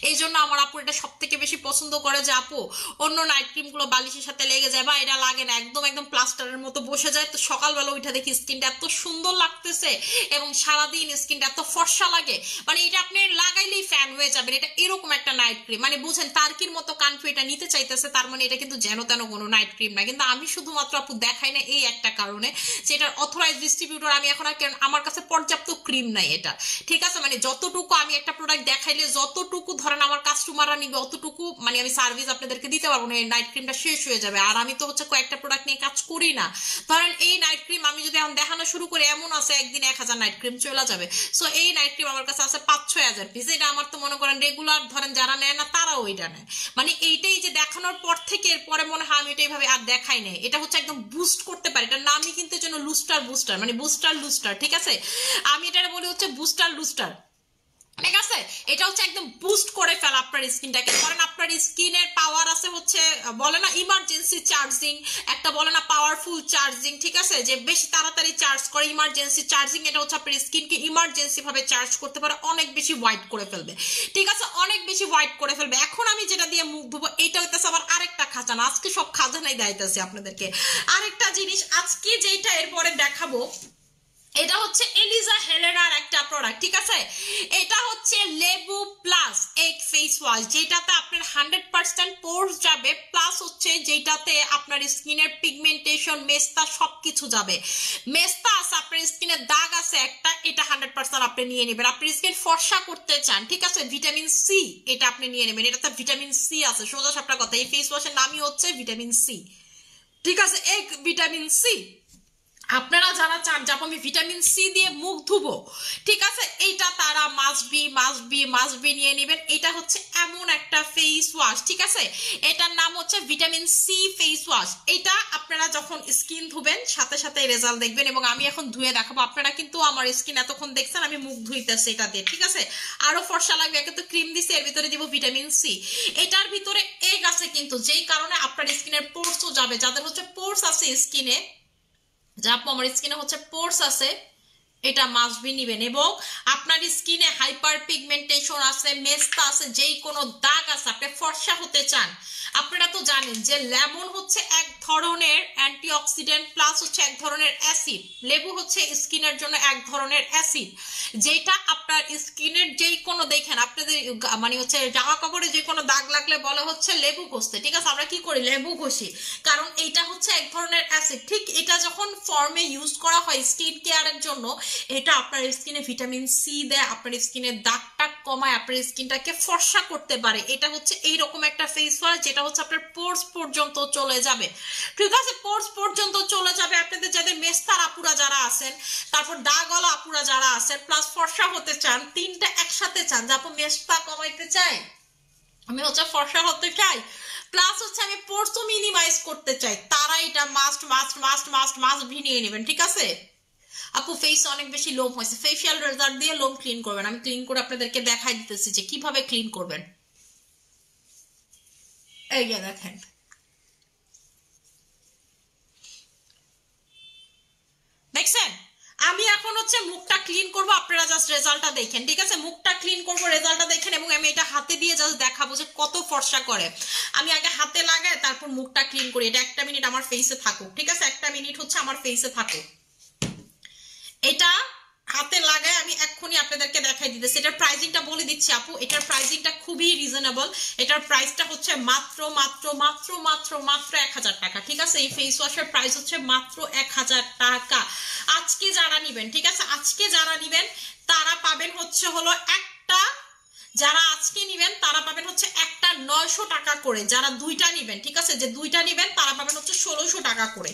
এই জন্য আমার আপু এটা সব থেকে বেশি পছন্দ করে, যে আপু অন্য নাইট ক্রিম গুলো বালিশের সাথে লেগে যায় বা এটা লাগে না, একদম একদম প্লাস্টারের মতো বসে যায়, তো সকালবেলা উঠে দেখি স্কিনটা এত সুন্দর লাগতেছে এবং সারাদিন স্কিনটা এত ফর্সা লাগে, মানে এটা আপনি লাগাইলেই ফ্যান হয়ে যাবেন। এটা এরকম একটা নাইট ক্রিম, মানে বুঝেন তার্কির মতো কান্ট্রি এটা নিতে চাইতেছে, তার মানে এটা কিন্তু যেন তেন কোনো নাইট ক্রিম না। কিন্তু আমি শুধুমাত্র আপু দেখাই না এই একটা কারণে, যে এটার অথরাইজ ডিস্ট্রিবিউটর আমি এখন আর আমার কাছে পর্যাপ্ত ক্রিম নাই এটা। ঠিক আছে, মানে যতটুকু আমি একটা প্রোডাক্ট দেখাইলে যতটুকু ধরেন আমার কাস্টমাররা নিবে অতটুকু মানে আমি সার্ভিস আপনাদেরকে দিতে পারবো না, এই নাইট ক্রিমটা শেষ হয়ে যাবে। আর আমি তো হচ্ছে কয়েকটা প্রোডাক্ট নিয়ে কাজ করি না, ধরেন এই নাইট ক্রিম আমি যদি এখন দেখানো শুরু করি এমন আছে একদিন 1000 নাইট ক্রিম চলে যাবে। সো এই নাইট ক্রিম আমার কাছে আছে 5-6 হাজার পিস, এটা আমার তো মনে করেন রেগুলার ধরেন যারা নেয় না তারাও ওইটা নেয়, মানে এইটাই যে দেখানোর পর থেকে এরপরে মনে হয় আমি এটা এইভাবে আর দেখাই নেই, এটা হচ্ছে একদম বুস্ট করতে পারি। এটার নামই কিন্তু জন্য লুস্টার বুস্টার, মানে বুস্টার লুস্টার। ঠিক আছে, আমি এটা বলি হচ্ছে বুস্টার লুস্টার। ঠিক আছে, এটা হচ্ছে একদম বুস্ট করে ফেলা আপনার স্কিনটাকে। ধরেন আপনার স্কিনের পাওয়ার আছে হচ্ছে বলে না ইমার্জেন্সি চার্জিং, একটা বলে না পাওয়ারফুল চার্জিং, ঠিক আছে, যে বেশি তাড়াতাড়ি চার্জ করে ইমার্জেন্সি চার্জিং, এটা হচ্ছে আপনার স্কিনকে ইমার্জেন্সি ভাবে চার্জ করতে পারে, অনেক বেশি হোয়াইট করে ফেলবে। ঠিক আছে, অনেক বেশি হোয়াইট করে ফেলবে। এখন আমি যেটা দিয়ে মুখ ধুবো এটা হইতেছে আবার আরেকটা খাজানা, আজকে সব খাজানাই দেখাইতেছি আপনাদেরকে। আরেকটা জিনিস আজকে যেটা এরপরে দেখাবো এটা হচ্ছে এলিজা হেলেনার একটা প্রোডাক্ট। ঠিক আছে, এটা হচ্ছে লেবু প্লাস এক ফেস ওয়াশ, যেটাতে আপনার 100% পোরস যাবে, প্লাস হচ্ছে যেটাতে আপনার স্কিনের পিগমেন্টেশন মেস্তা সবকিছু যাবে। মেস্তা আছে আপনার স্কিনের দাগ আছে একটা, এটা 100% আপনি নিয়ে নেবেন। আপনি স্কিন ফর্সা করতে চান, ঠিক আছে, ভিটামিন সি এটা আপনি নিয়ে নেবেন, এটাতে ভিটামিন সি আছে, সোজা সাপটা কথা। এই ফেস ওয়াশের নামই হচ্ছে ভিটামিন সি। ঠিক আছে, এক ভিটামিন সি আপনারা যারা চান যে আমি ভিটামিন সি দিয়ে মুখ ধুবো, ঠিক আছে, এইটা তারা মাস্ট বি নিয়ে নেবেন। এটা হচ্ছে এমন একটা ফেস ওয়াশ, ঠিক আছে, এটার নাম হচ্ছে ভিটামিন সি ফেস ওয়াশ। এটা আপনারা যখন স্কিন ধুবেন সাথে সাথে রেজাল্ট দেখবেন, এবং আমি এখন ধুয়ে দেখাবো। আপনারা কিন্তু আমার স্কিন এতক্ষণ দেখছেন আমি মুখ ধুইতেছি এটা দিয়ে, ঠিক আছে, আরো ফর্সা লাগবে। একে তো ক্রিম দিছি, এর ভিতরে দিব ভিটামিন সি। এটার ভিতরে এগ আছে কিন্তু, যেই কারণে আপনার স্কিনের পোর্সও যাবে, যাদের হচ্ছে পোর্স আছে স্কিনে, যা আমার স্কিনে হচ্ছে পোর্স আছে, এটা মাস্ট বি নিবেন। এবং আপনার স্কিনে হাইপার পিগমেন্টেশন আছে, মেস্তা আছে, যেই কোনো দাগ আছে, আপনি ফর্সা হতে চান, আপনারা তো জানেন যে লেমন হচ্ছে এক ধরনের অ্যান্টিঅক্সিডেন্ট প্লাস হচ্ছে এক ধরনের অ্যাসিড। লেবু হচ্ছে স্কিনের জন্য এক ধরনের অ্যাসিড, যেটা আপনার স্কিনের যেই কোনো দেখেন আপনাদের মানে হচ্ছে জামা কাপড়ে যে কোনো দাগ লাগলে বলা হচ্ছে লেবু ঘষতে। ঠিক আছে, আমরা কি করি লেবু ঘষি, কারণ এইটা হচ্ছে এক ধরনের অ্যাসিড। ঠিক এটা যখন ফর্মে ইউজ করা হয় স্কিন কেয়ারের জন্য, এটা আপনার স্কিনে ভিটামিন সি দেয়, আপনার স্কিনের দাগ টাগ কমায়, আপনার স্কিনটাকে ফর্সা করতে পারে। এটা হচ্ছে এইরকম একটা ফেস ওয়াশ যেটা হচ্ছে আপনার পোর্স পর্যন্ত চলে যাবে। ঠিক আছে, পোর্স পর্যন্ত চলে যাবে। আপনাদের যাদের মেস্তার আপুরা যারা আছেন, তারপর দাগওয়ালা আপুরা যারা আছেন, প্লাস ফর্সা হতে চান, তিনটা একসাথে চান, যে আপু মেস্তা কমাইতে চাই, আমি হচ্ছে ফর্সা হতে চাই, প্লাস হচ্ছে আমি পোর্সও মিনিমাইজ করতে চাই, তারা এটা must must must must must নিয়ে নেবেন, ঠিক আছে? আপু ফেস অনেক বেশি লোম হয়েছে, ফেশিয়াল রেজার দিয়ে লোম ক্লিন করবেন। আমি ক্লিন করে আপনাদেরকে দেখাই দিতেছি যে কিভাবে ক্লিন করবেন। এই যে দেখেন, দেখছেন? আমি এখন হচ্ছে মুখটা ক্লিন করব, আপনারা জাস্ট রেজাল্টটা দেখেন, ঠিক আছে? মুখটা ক্লিন করব, রেজাল্টটা দেখেন, এবং আমি এটা হাতে দিয়ে জাস্ট দেখাবো যে কত ফর্সা করে। আমি আগে হাতে লাগাই, তারপর মুখটা ক্লিন করি। এটা 1 মিনিট আমার ফেসে থাকুক, ঠিক আছে? 1 মিনিট হচ্ছে আমার ফেসে থাকুক। এটা হাতে লাগায় আমি এক্ষুনি আপনাদেরকে দেখাই দিতেছি। এটার প্রাইসিংটা বলে দিচ্ছি আপু, এটার প্রাইসিংটা খুবই রিজনেবল। এটার প্রাইসটা হচ্ছে মাত্র মাত্র মাত্র মাত্র মাত্র 1000 টাকা, ঠিক আছে? এই ফেস ওয়াশের প্রাইস হচ্ছে মাত্র 1000 টাকা। আজকে যারা নিবেন, ঠিক আছে, আজকে যারা নিবেন তারা পাবেন হচ্ছে হলো একটা, যারা আজকে নিবেন তারা পাবেন হচ্ছে একটা 900 টাকা করে, যারা দুইটা নিবেন, ঠিক আছে, যে দুইটা নিবেন তারা পাবেন হচ্ছে 1600 টাকা করে।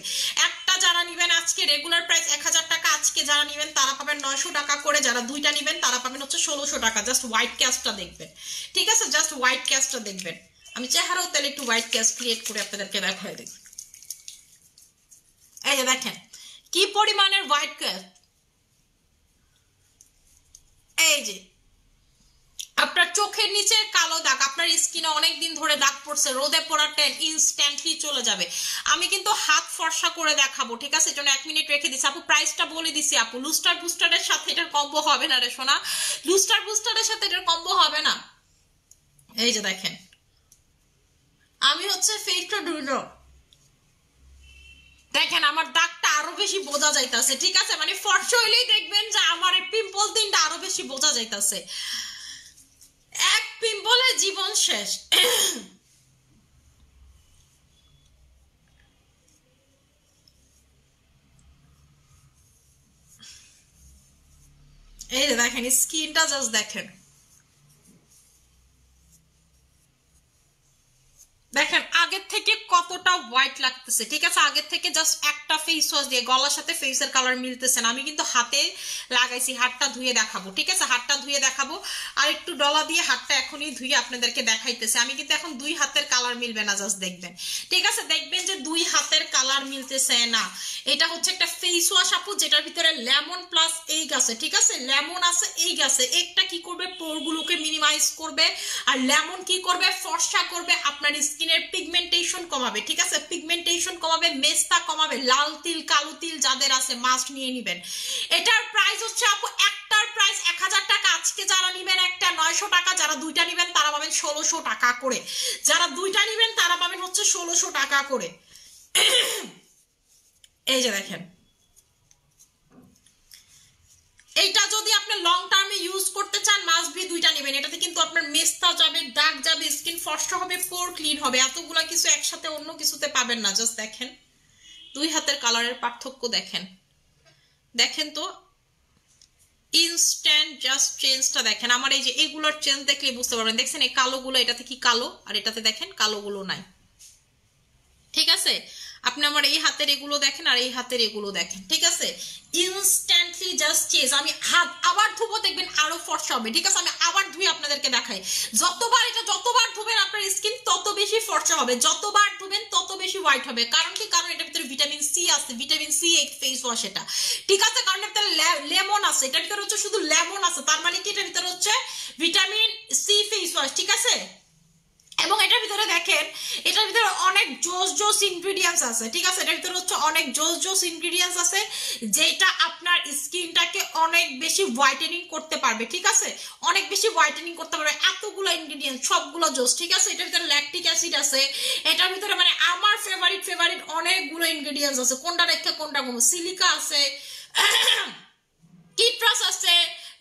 একটা যারা নিবেন আজকে রেগুলার প্রাইস 1000 টাকা, আজকে যারা নিবেন তারা পাবেন 900 টাকা করে, যারা দুইটা নিবেন তারা পাবেন হচ্ছে 1600 টাকা। জাস্ট হোয়াইট ক্যাস্টটা দেখবেন, ঠিক আছে? জাস্ট হোয়াইট ক্যাস্টটা দেখবেন। আমি চেহারাও তাহলে একটু হোয়াইট ক্যাস্ট ক্রিয়েট করে আপনাদেরকে দেখাই দিই। এই যে দেখেন কি পরিমাণের হোয়াইট ক্যাস্ট। এই যে আপনার চোখের নিচে কালো দাগ, আপনার স্কিনে অনেকদিন ধরে দাগ পড়ছে, রোদে পড়া ট্যান ইনস্ট্যান্টলি চলে যাবে। আমি কিন্তু হাত ফর্সা করে দেখাবো, ঠিক আছে? এজন্য 1 মিনিট রেখে দিছি আপু। প্রাইসটা বলে দিছি আপু, লুস্টার বুস্টারের সাথে এটার কম্বো হবে না রে সোনা, লুস্টার বুস্টারের সাথে এটার কম্বো হবে না। এই যে দেখেন আমি হচ্ছে ফেসটা ধুইলো, দেখেন আমার দাগটা আরো বেশি বোঝা যাইতাছে, ঠিক আছে? মানে ফর্সা হইলেই দেখবেন যে আমার এই পিম্পল তিনটা আরো বেশি বোঝা যাইতাছে। এক পিম্পলে জীবন শেষ। এই যে দেখেন স্কিনটা জাস্ট দেখেন, দেখেন আগের থেকে কতটা হোয়াইট লাগতেছে, ঠিক আছে? আগের থেকে জাস্ট একটা ফেস ওয়াশ দিয়ে গলার সাথে ফেসের কালার মিলতেছে না। আমি কিন্তু হাতে লাগাইছি, হাতটা ধুয়ে দেখাবো, ঠিক আছে? হাতটা ধুয়ে দেখাবো, আর একটু ডলা দিয়ে হাতটা এখনই ধুয়ে আপনাদেরকে দেখাইতেছে। আমি কিন্তু এখন 2 হাতের কালার মিলবে না, জাস্ট দেখবেন, ঠিক আছে? দেখবেন যে 2 হাতের কালার মিলতেছে না। এটা হচ্ছে একটা ফেস ওয়াশ আপু, যেটার ভিতরে লেমন প্লাস এইগ আছে, ঠিক আছে? লেমন আছে, এইগ আছে। একটা কি করবে, পোরগুলোকে মিনিমাইজ করবে, আর লেমন কি করবে, ফর্সা করবে, আপনার স্কিনের পিগমেন্টেশন কমাবে, ঠিক আছে? পিগমেন্টেশন কমাবে, মেস্তা কমাবে, লাল তিল কালো তিল যাদের আছে মাস্ট নিয়ে নেবেন। এটার প্রাইস হচ্ছে আপু, একটার প্রাইস 1000 টাকা। আজকে যারা নেবেন একটা 900 টাকা, যারা দুইটা নেবেন তারা পাবেন 1600 টাকা করে, যারা দুইটা নেবেন তারা পাবেন হচ্ছে 1600 টাকা করে। এই যে দেখেন, এইটা যদি আপনি লং টার্মে ইউজ করতে চান মাস্ট বি দুইটা নেবেন। এটাতে কিন্তু আপনার মেস্তা যাবে, দাগ যাবে, স্কিন ফর্সা হবে, পোর ক্লিন হবে। এতগুলা কিছু একসাথে অন্য কিছুতে পাবেন না। জাস্ট দেখেন 2 হাতের কালারের পার্থক্য দেখেন, দেখেন তো ইনস্ট্যান্ট জাস্ট চেঞ্জটা দেখেন। আমার এই যে এগুলোর চেঞ্জ দেখলে বুঝতে পারবেন। দেখছেন এই কালোগুলো, এটাতে কি কালো, আর এটাতে দেখেন কালোগুলো নাই, ঠিক আছে? আপনি আমার এই হাতের এগুলো দেখেন আর এই হাতের এগুলো দেখেন, ঠিক আছে? Instantly just change. আমি হাত আবার ধুবো, দেখবেন আরো ফর্সা হবে, ঠিক আছে? আমি আবার ধুয়ে আপনাদেরকে দেখাই। যতবার ধুবেন আপনার স্কিন তত বেশি ফর্সা হবে, যতবার ধুবেন তত বেশি হোয়াইট হবে। কারণ কি? কারণ এটার ভিতরে ভিটামিন সি আছে, ভিটামিন সি এই ফেস ওয়াশ এটা, ঠিক আছে? কারণ এটার লেমন আছে, এটার ভিতরে হচ্ছে শুধু লেমন আছে, তার মানে কি এটার ভিতরে হচ্ছে ভিটামিন সি ফেস ওয়াশ, ঠিক আছে? এবং এটার ভিতরে দেখেন, এটার ভিতরে অনেক জোস ইনগ্রিডিয়েন্টস আছে, ঠিক আছে? এটার ভিতরে হচ্ছে অনেক জোস ইনগ্রিডিয়েন্টস আছে, যেটা আপনার স্কিনটাকে অনেক বেশি হোয়াইটেনিং করতে পারবে, ঠিক আছে? অনেক বেশি হোয়াইটেনিং করতে পারবে। এতগুলো ইনগ্রিডিয়েন্টস সবগুলো জোস, ঠিক আছে? এটার ভিতরে ল্যাকটিক অ্যাসিড আছে, এটার ভিতরে মানে আমার ফেভারিট অনেকগুলো ইনগ্রিডিয়েন্টস আছে। কোনটা রেখে কোনটা কোনো, সিলিকা আছে, কিট্রাস আছে,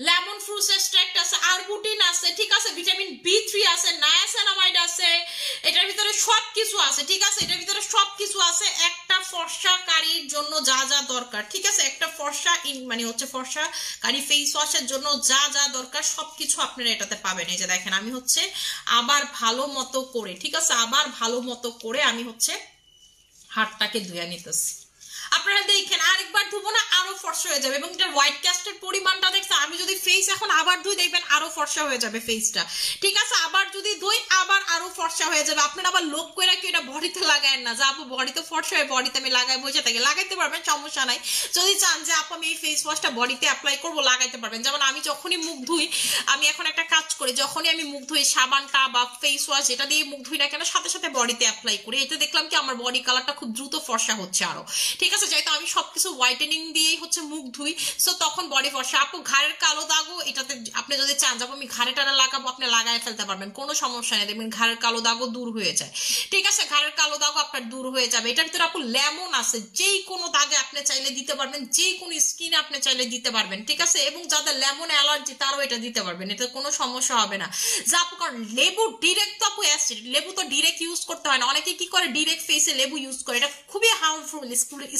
লেমন ফ্রুট এক্সট্রাক্ট আছে, আরবুটিন আছে, ঠিক আছে? ভিটামিন B3 আছে, নায়াসিনামাইড আছে, এটার ভিতরে সবকিছু আছে, ঠিক আছে? এটার ভিতরে সবকিছু আছে একটা ফর্সাকারীর জন্য যা যা দরকার, ঠিক আছে? একটা ফর্সা মানে হচ্ছে ফর্সাকারী ফেস ওয়াশের জন্য যা যা দরকার সবকিছু আপনারা এটাতে পাবেন। এই যে দেখেন আমি হচ্ছে আবার ভালো মতো করে, ঠিক আছে? আবার ভালো মতো করে আমি হচ্ছে হাতটাকে ধুয়ে নিতেছি। আপনারা দেখেন আরেকবার ধুবো না, আরো ফর্সা হয়ে যাবে। এবং এটার হোয়াইট ক্যাস্টের পরিমাণটা দেখছেন? আমি যদি ফেস এখন আবার ধুই, দেখবেন আরো ফর্সা হয়ে যাবে ফেসটা, ঠিক আছে? আবার যদি ধুই আবার আরো ফর্সা হয়ে যাবে। আপনারা আবার লোভ করে কি এটা বডিতে লাগায়েন না যে আপু বডিতে ফর্সা হয়ে বডিতে আমি লাগাই বসে থাকি, লাগাইতে পারবেন, সমস্যা নাই। যদি চান যে আপু আমি এই ফেস ওয়াশটা বডিতে অ্যাপ্লাই করবো, লাগাইতে পারবেন। যেমন আমি যখনই মুখ ধুই, আমি এখন একটা কাজ করি, যখনই আমি মুখ ধুই সাবানটা বা ফেস ওয়াশ যেটা দিয়ে মুখ ধুই না কেন, সাথে সাথে বডিতে অ্যাপ্লাই করি। এটা দেখলাম কি আমার বডি কালারটা খুব দ্রুত ফর্সা হচ্ছে আরো, ঠিক আছে? যেহেতু আমি সবকিছু হোয়াইটেনিং দিয়েই হচ্ছে মুখ ধুই, সো তখন বডি ফর্সা। আপু ঘাড়ের কালো দাগও এটাতে আপনি যদি চান যে আমি ঘাড়ে টানা লাগাবো, আপনি লাগাই ফেলতে পারবেন, কোনো সমস্যা নেই, দেখবেন ঘাড়ের কালো দাগও দূর হয়ে যায়, ঠিক আছে? ঘাড়ের কালো দাগও আপনার দূর হয়ে যাবে। এটার ভিতরে আপু লেমন আছে, যেই কোনো দাগে আপনি চাইলে দিতে পারবেন, যে কোনো স্কিনে আপনি চাইলে দিতে পারবেন, ঠিক আছে? এবং যাদের লেমন অ্যালার্জি তারাও এটা দিতে পারবেন, এটা কোনো সমস্যা হবে না। যা আপু কারণ লেবু ডিরেক্ট তো আপু অ্যাসিড, লেবু তো ডিরেক্ট ইউজ করতে হয় না, অনেকে কি করে ডিরেক্ট ফেসে লেবু ইউজ করে, এটা খুবই হার্মফুল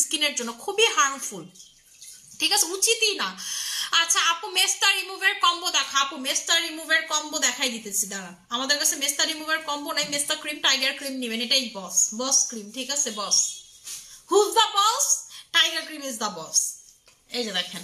স্কিনের জন্য, খুবই হার্মফুল, ঠিক আছে? উচিতই না। আচ্ছা আপু মেস্তা রিমুভের কম্বো দেখা, আপু মেস্তা রিমুভের কম্বো দেখাই দিতেছি, দাঁড়ান। আমাদের কাছে মেস্তা রিমুভের কম্বো নাই, মেস্তা ক্রিম টাইগার ক্রিম নেবেন, এটাই বস ক্রিম, ঠিক আছে? Boss, who's the boss? Tiger cream is the boss. এই যে দেখেন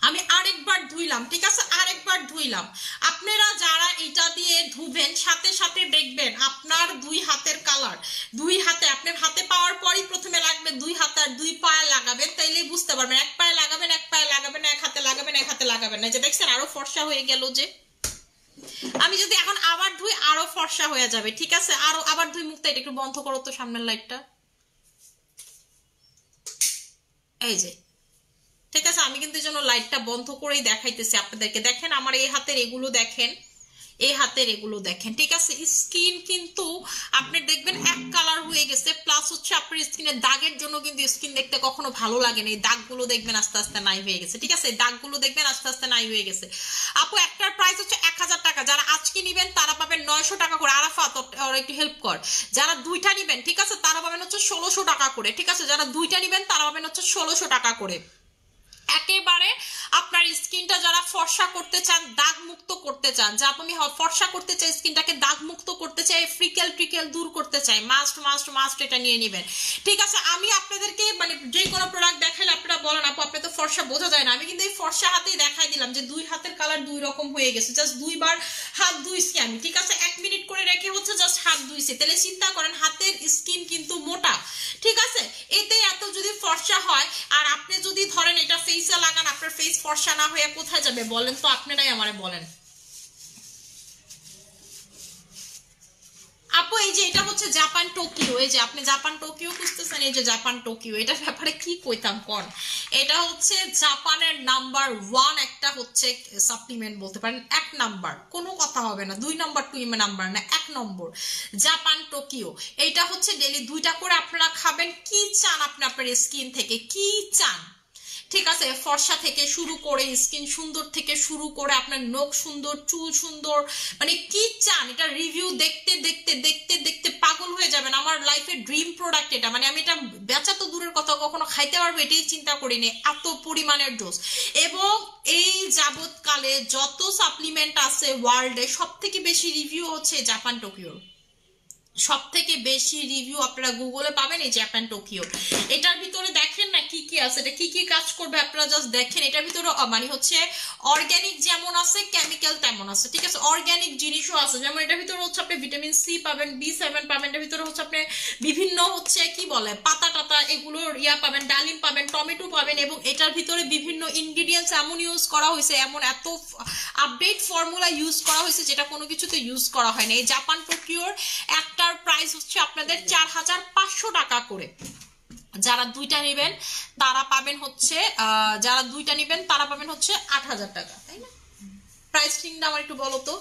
আমি আরেকবার ধুইলাম, ঠিক আছে? আরেকবার ধুইলাম। আপনারা যারা এটা দিয়ে ধুবেন সাথে সাথে দেখবেন আপনার দুই হাতের কালার, দুই হাতে আপনার হাতে পাওয়ার পরই প্রথমে লাগবে দুই হাতে আর দুই পায়ে লাগাবেন, তাইলেই বুঝতে পারবেন। এক পায়ে লাগাবেন, এক পায়ে লাগাবেন, এক হাতে লাগাবেন, এক হাতে লাগাবেন না, যে দেখছেন আরো ফর্সা হয়ে গেল। যে আমি যদি এখন আবার ধুই আরো ফর্সা হয়ে যাবে, ঠিক আছে? আরো আবার ধুই মুখটা, এটা একটু বন্ধ করো তো সামনের লাইটটা, এই যে, ঠিক আছে? আমি কিন্তু এই জন্য লাইটটা বন্ধ করেই দেখাইতেছি আপনাদেরকে। দেখেন আমার এই হাতের এগুলো দেখেন, এই হাতের এগুলো দেখেন, ঠিক আছে? স্কিন কিন্তু আপনি দেখবেন এক কালার হয়ে গেছে, প্লাস হচ্ছে আপনার স্কিনের দাগের জন্য কিন্তু স্কিন দেখতে কখনো ভালো লাগে না, এই দাগগুলো দেখবেন আস্তে আস্তে নাই হয়ে গেছে, ঠিক আছে? দাগগুলো দেখবেন আস্তে আস্তে নাই হয়ে গেছে। আপু একটার প্রাইস হচ্ছে 1000 টাকা, যারা আজকে নিবেন তারা পাবেন 900 টাকা করে। আরাফাত ওর একটু হেল্প কর, যারা দুইটা নিবেন ঠিক আছে তারা পাবেন হচ্ছে 1600 টাকা করে, ঠিক আছে? যারা দুইটা নিবেন তারা পাবেন হচ্ছে 1600 টাকা করে। একেবারে আপনার স্কিনটা যারা ফর্সা করতে চান, দাগ মুক্ত করতে চান, যা আপনি ফর্সা করতে চাই, স্কিনটাকে দাগ মুক্ত করতে চাই, ফ্রিকেল ট্রিকেল দূর করতে চাই, মাস্ট মাস্ট মাস্ট এটা নিয়ে নেবেন, ঠিক আছে? আমি আপনাদেরকে মানে যে কোনো প্রোডাক্ট দেখাইলে আপনারা বলেন আপু আপনি তো ফর্সা বোঝা যায় না, আমি কিন্তু এই ফর্সা হাতেই দেখাই দিলাম যে দুই হাতের কালার দুই রকম হয়ে গেছে, জাস্ট দুইবার হাত ধুইছি আমি, ঠিক আছে? 1 মিনিট করে রেখে হচ্ছে জাস্ট হাত ধুইছি, তাহলে চিন্তা করেন হাতের স্কিন কিন্তু মোটা, ঠিক আছে? এতে এত যদি ফর্সা হয়, আর আপনি যদি ধরেন এটা ফেসে লাগান, আপনার ফেস ফর্সা না হয়ে কোথায় যাবে বলেন তো? আপনারাই আমারে বলেন। আপু এই যে এটা হচ্ছে জাপান টোকিও, এই যে আপনি জাপান টোকিও খুঁজতেছেন, এই যে জাপান টোকিও, এটার ব্যাপারে কি কইতাম কোন? এটা হচ্ছে জাপানের নাম্বার 1 একটা হচ্ছে সাপ্লিমেন্ট বলতে পারেন, 1 নাম্বার, কোনো কথা হবে না, 2 নাম্বার 2 নাম্বার না, 1 নম্বর জাপান টোকিও। এইটা হচ্ছে ডেইলি 2টা করে আপনারা খাবেন। কি চান আপনি আপনার স্কিন থেকে, কি চান? ঠিক আছে, ফর্সা থেকে শুরু করে স্কিন সুন্দর থেকে শুরু করে আপনার নখ সুন্দর, চুল সুন্দর, মানে কি চান? এটা রিভিউ দেখতে দেখতে দেখতে দেখতে পাগল হয়ে যাবেন। আমার লাইফের ড্রিম প্রোডাক্ট এটা, মানে আমি এটা বেচা তো দূরের কথা, কখনো খাইতে পারবো এটাই চিন্তা করিনি, এত পরিমাণের ডোজ। এবং এই যাবৎকালে যত সাপ্লিমেন্ট আছে ওয়ার্ল্ডে সব থেকে বেশি রিভিউ হচ্ছে জাপান টোকিওর, সব থেকে বেশি রিভিউ আপনারা গুগলে পাবেন এই জাপান টোকিও। এটার ভিতরে দেখেন না কি কি আছে, এটা কি কি কাজ করবে আপনারা জাস্ট দেখেন। এটার ভিতরে মানে হচ্ছে অর্গানিক যেমন আছে, কেমিক্যাল তেমন আছে, ঠিক আছে? অর্গানিক জিনিসও আছে, যেমন এটার ভিতরে হচ্ছে আপনি ভিটামিন সি পাবেন, B7 পাবেন, এটার ভিতরে হচ্ছে আপনি বিভিন্ন হচ্ছে কি বলে পাতা টাতা এগুলোর ইয়া পাবেন, ডালিম পাবেন, টমেটো পাবেন, এবং এটার ভিতরে বিভিন্ন ইনগ্রিডিয়েন্টস এমন ইউজ করা হয়েছে, এমন এত আপডেট ফর্মুলা ইউজ করা হয়েছে যেটা কোনো কিছুতে ইউজ করা হয় না। এই জাপান টোকিওর একটা প্রাইস হচ্ছে আপনাদের 4500 টাকা করে। যারা দুইটা নেবেন তারা পাবেন হচ্ছে 8000 টাকা, তাই না? প্রাইসিংটা আমার একটু বলো তো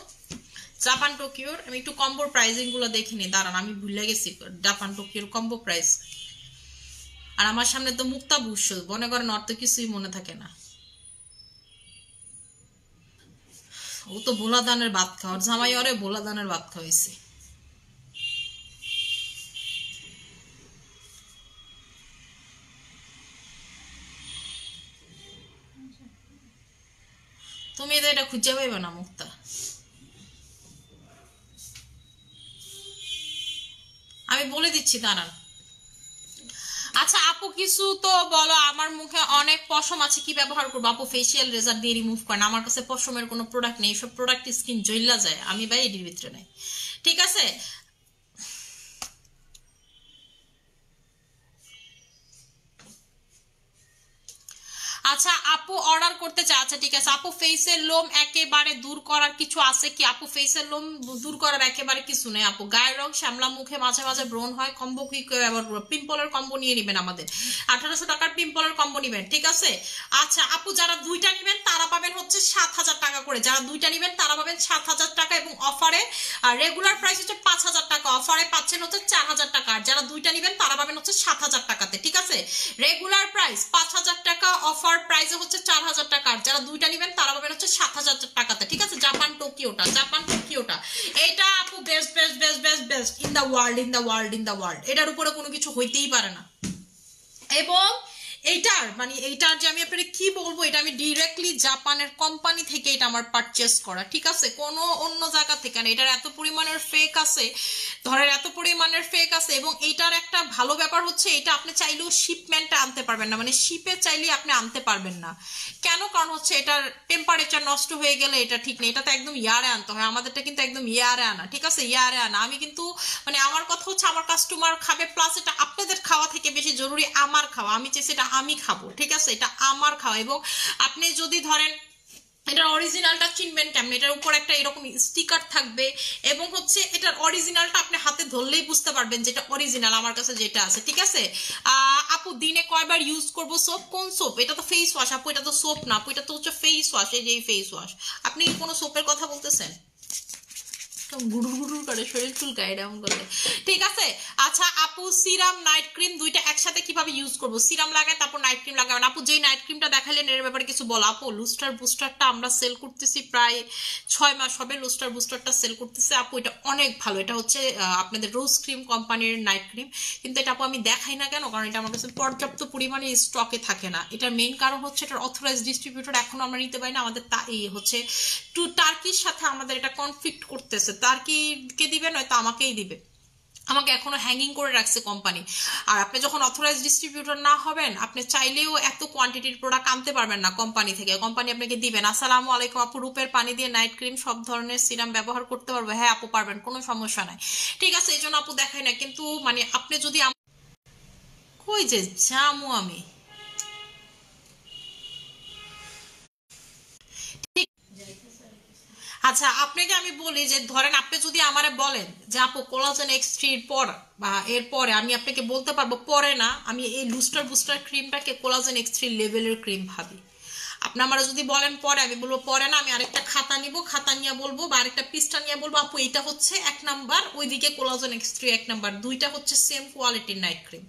জাপান টোকিওর, আমি একটু কম্বোর প্রাইসিং গুলো দেখিনি, দাঁড়ান আমি ভুলে গেছি জাপান টোকিওর কম্বো প্রাইস। আর আমার সামনে তো মুক্তা বুঝছো, মনে করেন অর্থ কিছুই মনে থাকে না, ও তো ভোলা দানের ভাত খাওয়ার জামাই, ওরে ভোলা দানের ভাত খাওয়াইছে। তুমি তো এটা খুঁজে পাইবে না মুক্তা। আমি বলে দিচ্ছি দাঁড়ান। আচ্ছা আপু কিছু তো বলো, আমার মুখে অনেক পশম আছে, কি ব্যবহার করবো আপু? ফেসিয়াল রেজার দিয়ে রিমুভ করেন, আমার কাছে পশমের কোনো প্রোডাক্ট নেই, সব প্রোডাক্ট স্কিন জ্বললা যায়, আমি ভাই এটির ভিতরে নাই। ঠিক আছে। আচ্ছা আপু অর্ডার করতে চাই, আচ্ছা ঠিক আছে আপু। ফেসের লোম একেবারে দূর করার কিছু আছে কি আপু? ফেসের লোম দূর করার একেবারে কিছু নেই আপু। গায়ের রং শ্যামলা, মুখে মাঝে মাঝে ব্রণ হয়, কম্বো কি ব্যবহার করবো? পিম্পলের কম্বো নিয়ে নেবেন, আমাদের 1800 টাকার পিম্পলের কম্বো নিবেন। ঠিক আছে। আচ্ছা আপু যারা দুইটা নিবেন তারা পাবেন হচ্ছে 7000 টাকা করে, যারা দুইটা নিবেন তারা পাবেন 7000 টাকা, এবং অফারে রেগুলার প্রাইস হচ্ছে 5000 টাকা, অফারে পাচ্ছেন হচ্ছে 4000 টাকা। আর যারা দুইটা নিবেন তারা পাবেন হচ্ছে 7000 টাকাতে। ঠিক আছে। রেগুলার প্রাইস 5000 টাকা, অফার প্রাইসে হচ্ছে 4000 টাকা। আর যারা দুইটা নিবেন তারা পাবেন হচ্ছে 7000 টাকাতে। ঠিক আছে। জাপান টোকিওটা, জাপান টোকিওটা এটা আপু best best best best best in the world, in the world, in the world. এটার উপরে কোনো কিছু হইতেই পারে না। এবং এইটার মানে এইটার যে আমি আপনাকে কি বলবো, এটা আমি ডিরেক্টলি জাপানের কোম্পানি থেকে এটা আমার পারচেস করা। ঠিক আছে। কোনো অন্য জায়গা থেকে না। এটার এত পরিমাণের ফেক আছে, ধরেন এত পরিমাণের ফেক আছে। এবং এইটার একটা ভালো ব্যাপার হচ্ছে এটা আপনি চাইলেও শিপমেন্টে আনতে পারবেন না, মানে শিপে চাইলে আপনি আনতে পারবেন না। কেন? কারণ হচ্ছে এটার টেম্পারেচার নষ্ট হয়ে গেলে এটা ঠিক নেই, এটা তো একদম ইয়ারে আনতে হয়, আমাদেরটা কিন্তু একদম ইয়ারে আনা। ঠিক আছে। ইয়ারে আনা। আমি কিন্তু মানে আমার কথা হচ্ছে আমার কাস্টমার খাবে, প্লাস এটা আপনাদের খাওয়া থেকে বেশি জরুরি আমার খাওয়া। আমি চাইছি এটা আমি খাবো। ঠিক আছে। এটা আমার খাওয়া। এবং আপনি যদি ধরেন এটার অরিজিনালটা চিনবেন কেমন? এটার উপর একটা এরকম স্টিকার থাকবে, এবং হচ্ছে এটার অরিজিনালটা আপনি হাতে ধরলেই বুঝতে পারবেন যেটা অরিজিনাল আমার কাছে যেটা আছে। ঠিক আছে। আপু দিনে কয়বার ইউজ করব সোপ? কোন সোপ? এটা তো ফেস ওয়াশ আপু, এটা তো সোপ না আপু, এটা তো হচ্ছে ফেস ওয়াশ। এই যে ফেস ওয়াশ। আপনি কি কোনো সোপের কথা বলতেছেন? গুড়ুর গুড়ুর করে শরীর চুলকায় এরকম করলে। ঠিক আছে। আচ্ছা আপু সিরাম নাইট ক্রিম দুইটা একসাথে কিভাবে ইউজ করব? সিরাম লাগায় তারপর নাইট ক্রিম লাগাবেন। আপু যেই নাইট ক্রিমটা দেখালেন এর ব্যাপারে কিছু বলো আপু। লুস্টার বুস্টারটা আমরা সেল করতেছি প্রায় 6 মাস হবে, লুস্টার বুস্টারটা সেল করতেছে আপু। এটা অনেক ভালো। এটা হচ্ছে আপনাদের রোজ ক্রিম কোম্পানির নাইট ক্রিম, কিন্তু এটা আপু আমি দেখাই না কেন, কারণ এটা আমার কাছে পর্যাপ্ত পরিমাণে স্টকে থাকে না। এটার মেইন কারণ হচ্ছে এটার অথরাইজ ডিস্ট্রিবিউটর এখনো আমরা নিতে পারি না। আমাদের এই হচ্ছে টার্কির সাথে আমাদের এটা কনফ্লিক্ট করতেছে। টার্কিকে দিবে নয়তো আমাকেই দিবে, আমাকে এখনো হ্যাঙ্গিং করে রাখছে কোম্পানি। আর আপনি যখন অথরাইজ ডিস্ট্রিবিউটর না হবেন আপনি চাইলেও এত কোয়ান্টিটির প্রোডাক্ট আনতে পারবেন না কোম্পানি থেকে, কোম্পানি আপনাকে দিবেন। আসসালামু আলাইকুম আপু, রূপের পানি দিয়ে নাইট ক্রিম সব ধরনের সিরাম ব্যবহার করতে পারবো? হ্যাঁ আপু পারবেন, কোনো সমস্যা নাই। ঠিক আছে। এই জন্য আপু দেখাই না, কিন্তু মানে আপনি যদি কই যে জামু আমি। আচ্ছা আপনাকে আমি বলি যে ধরেন আপনি যদি আমারে বলেন যে আপু কোলাজেন এক্স3 পর বা এর পরে, আমি আপনাকে বলতে পারবো পরে না, আমি এই লুস্টার বুস্টার ক্রিমটাকে কোলাজেন এক্স3 লেভেলের ক্রিম ভাবি। আপনি আমার যদি বলেন পরে, আমি বলবো পরে না, আমি আরেকটা খাতা নিব, খাতা নিয়ে বলবো বা আরেকটা পৃষ্ঠা নিয়ে বলবো আপু এটা হচ্ছে 1 নাম্বার, ওইদিকে কোলাজেন এক্স3 1 নাম্বার, দুইটা হচ্ছে সেম কোয়ালিটির নাইট ক্রিম।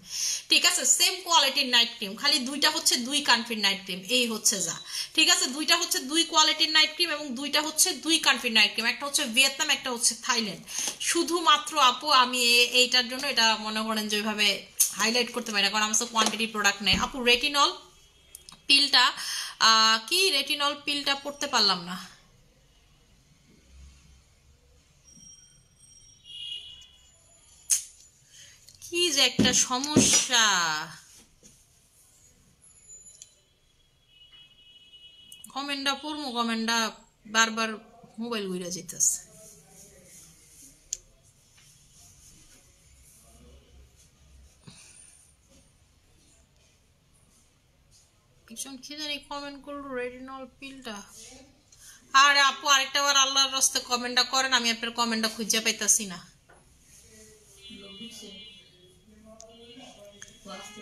ঠিক আছে। সেম কোয়ালিটির নাইট ক্রিম, খালি দুইটা হচ্ছে দুই কান্ট্রির নাইট ক্রিম, এই হচ্ছে যা। ঠিক আছে। দুইটা হচ্ছে দুই কোয়ালিটির নাইট ক্রিম এবং দুইটা হচ্ছে দুই কান্ট্রির নাইট ক্রিম, একটা হচ্ছে ভিয়েতনাম একটা হচ্ছে থাইল্যান্ড। শুধুমাত্র আপু আমি এইটার জন্য এটা মনে করেন যে ওইভাবে হাইলাইট করতে পারি না, কারণ আমার তো কোয়ান্টিটি প্রোডাক্ট নেই আপু। রেটিনল পিলটা কি? রেটিনল পিলটা পড়তে পারলাম না। কি যে একটা সমস্যা। কমেন্টটা পড়বো, কমেন্টটা বারবার মোবাইল ঘুরে যেতেছে। একজন কি জানি কমেন্ট করলো রেটিনল পিলটা। আরে আপু আরেকটা বার আল্লাহর রাস্তায় কমেন্টটা করেন, আমি আপনার কমেন্টটা খুঁজে পাইতাছি না।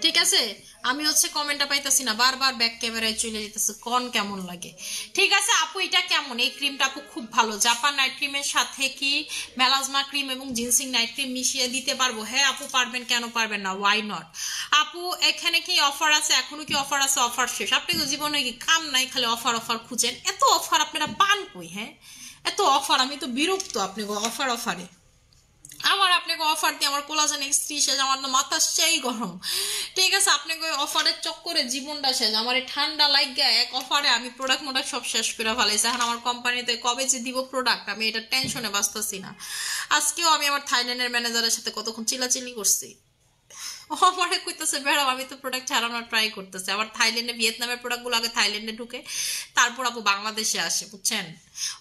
ঠিক আছে। আমি হচ্ছে কমেন্টটা পাইতাছি না, বারবার ব্যাক ক্যামেরায় চলে যেতেছে, কোন কেমন লাগে। ঠিক আছে আপু এটা কেমন? এই ক্রিমটা আপু খুব ভালো। জাপান নাইট ক্রিমের সাথে কি মেলাজমা ক্রিম এবং জিনসিং নাইট ক্রিম মিশিয়ে দিতে পারবো? হ্যাঁ আপু পারবেন, কেন পারবেন না, ওয়াই নট। আপু এখানে কি অফার আছে? এখনো কি অফার আছে? অফার শেষ। আপনি তো জীবনে কি কাম নাই, খালি অফার অফার খুঁজেন। এত অফার আপনারা পান কই? হ্যাঁ এত অফার, আমি তো বিরক্ত আপনি অফার অফারে। আমার আপনাকে অফার দিয়ে আমার কোলাজেন এক্স3 শেষ, আমার তো মাথা সেই গরম। ঠিক আছে। আপনাকে ওই অফারের চক্করে জীবনটা শেষ, আমার এই ঠান্ডা লাগিয়া এক অফারে আমি প্রোডাক্ট মোডাক্ট সব শেষ করে ফেলাইছি। এখন আমার কোম্পানিতে কবে যে দিব প্রোডাক্ট আমি এটা টেনশনে বাঁচতেছি না। আজকেও আমি আমার থাইল্যান্ডের ম্যানেজারের সাথে কতক্ষণ চিলাচিলি করছি। ও আমারে কইতেছে ম্যাডাম আমি তো প্রোডাক্ট ছাড়ানোর ট্রাই করতেছি, আবার থাইল্যান্ডে ভিয়েতনামের প্রোডাক্টগুলো আগে থাইল্যান্ডে ঢুকে তারপর আপু বাংলাদেশে আসে, বুঝছেন?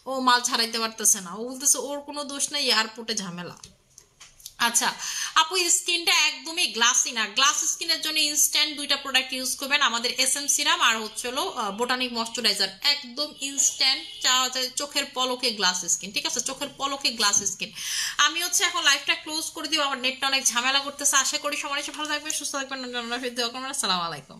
ও মাল ছাড়াইতে পারতেছে না, ও বলতেছে ওর কোনো দোষ নেই, এয়ারপোর্টে ঝামেলা। আচ্ছা আপু, স্কিনটা একদমই গ্লাসি না, গ্লাস স্কিনের জন্য ইনস্ট্যান্ট দুইটা প্রোডাক্ট ইউজ করবেন, আমাদের এসএম সিরাম আর হচ্ছে হলো বোটানিক ময়শ্চারাইজার, একদম ইনস্ট্যান্ট চোখের পলকে গ্লাস স্কিন, ঠিক আছে? চোখের পলকে গ্লাস স্কিন। আমি হচ্ছে এখন লাইভটা ক্লোজ করে দিব, আমার নেটটা অনেক ঝামেলা করতেছে। আশা করি সবাই ভালো থাকবেন, সুস্থ থাকবেন, আসসালামু আলাইকুম।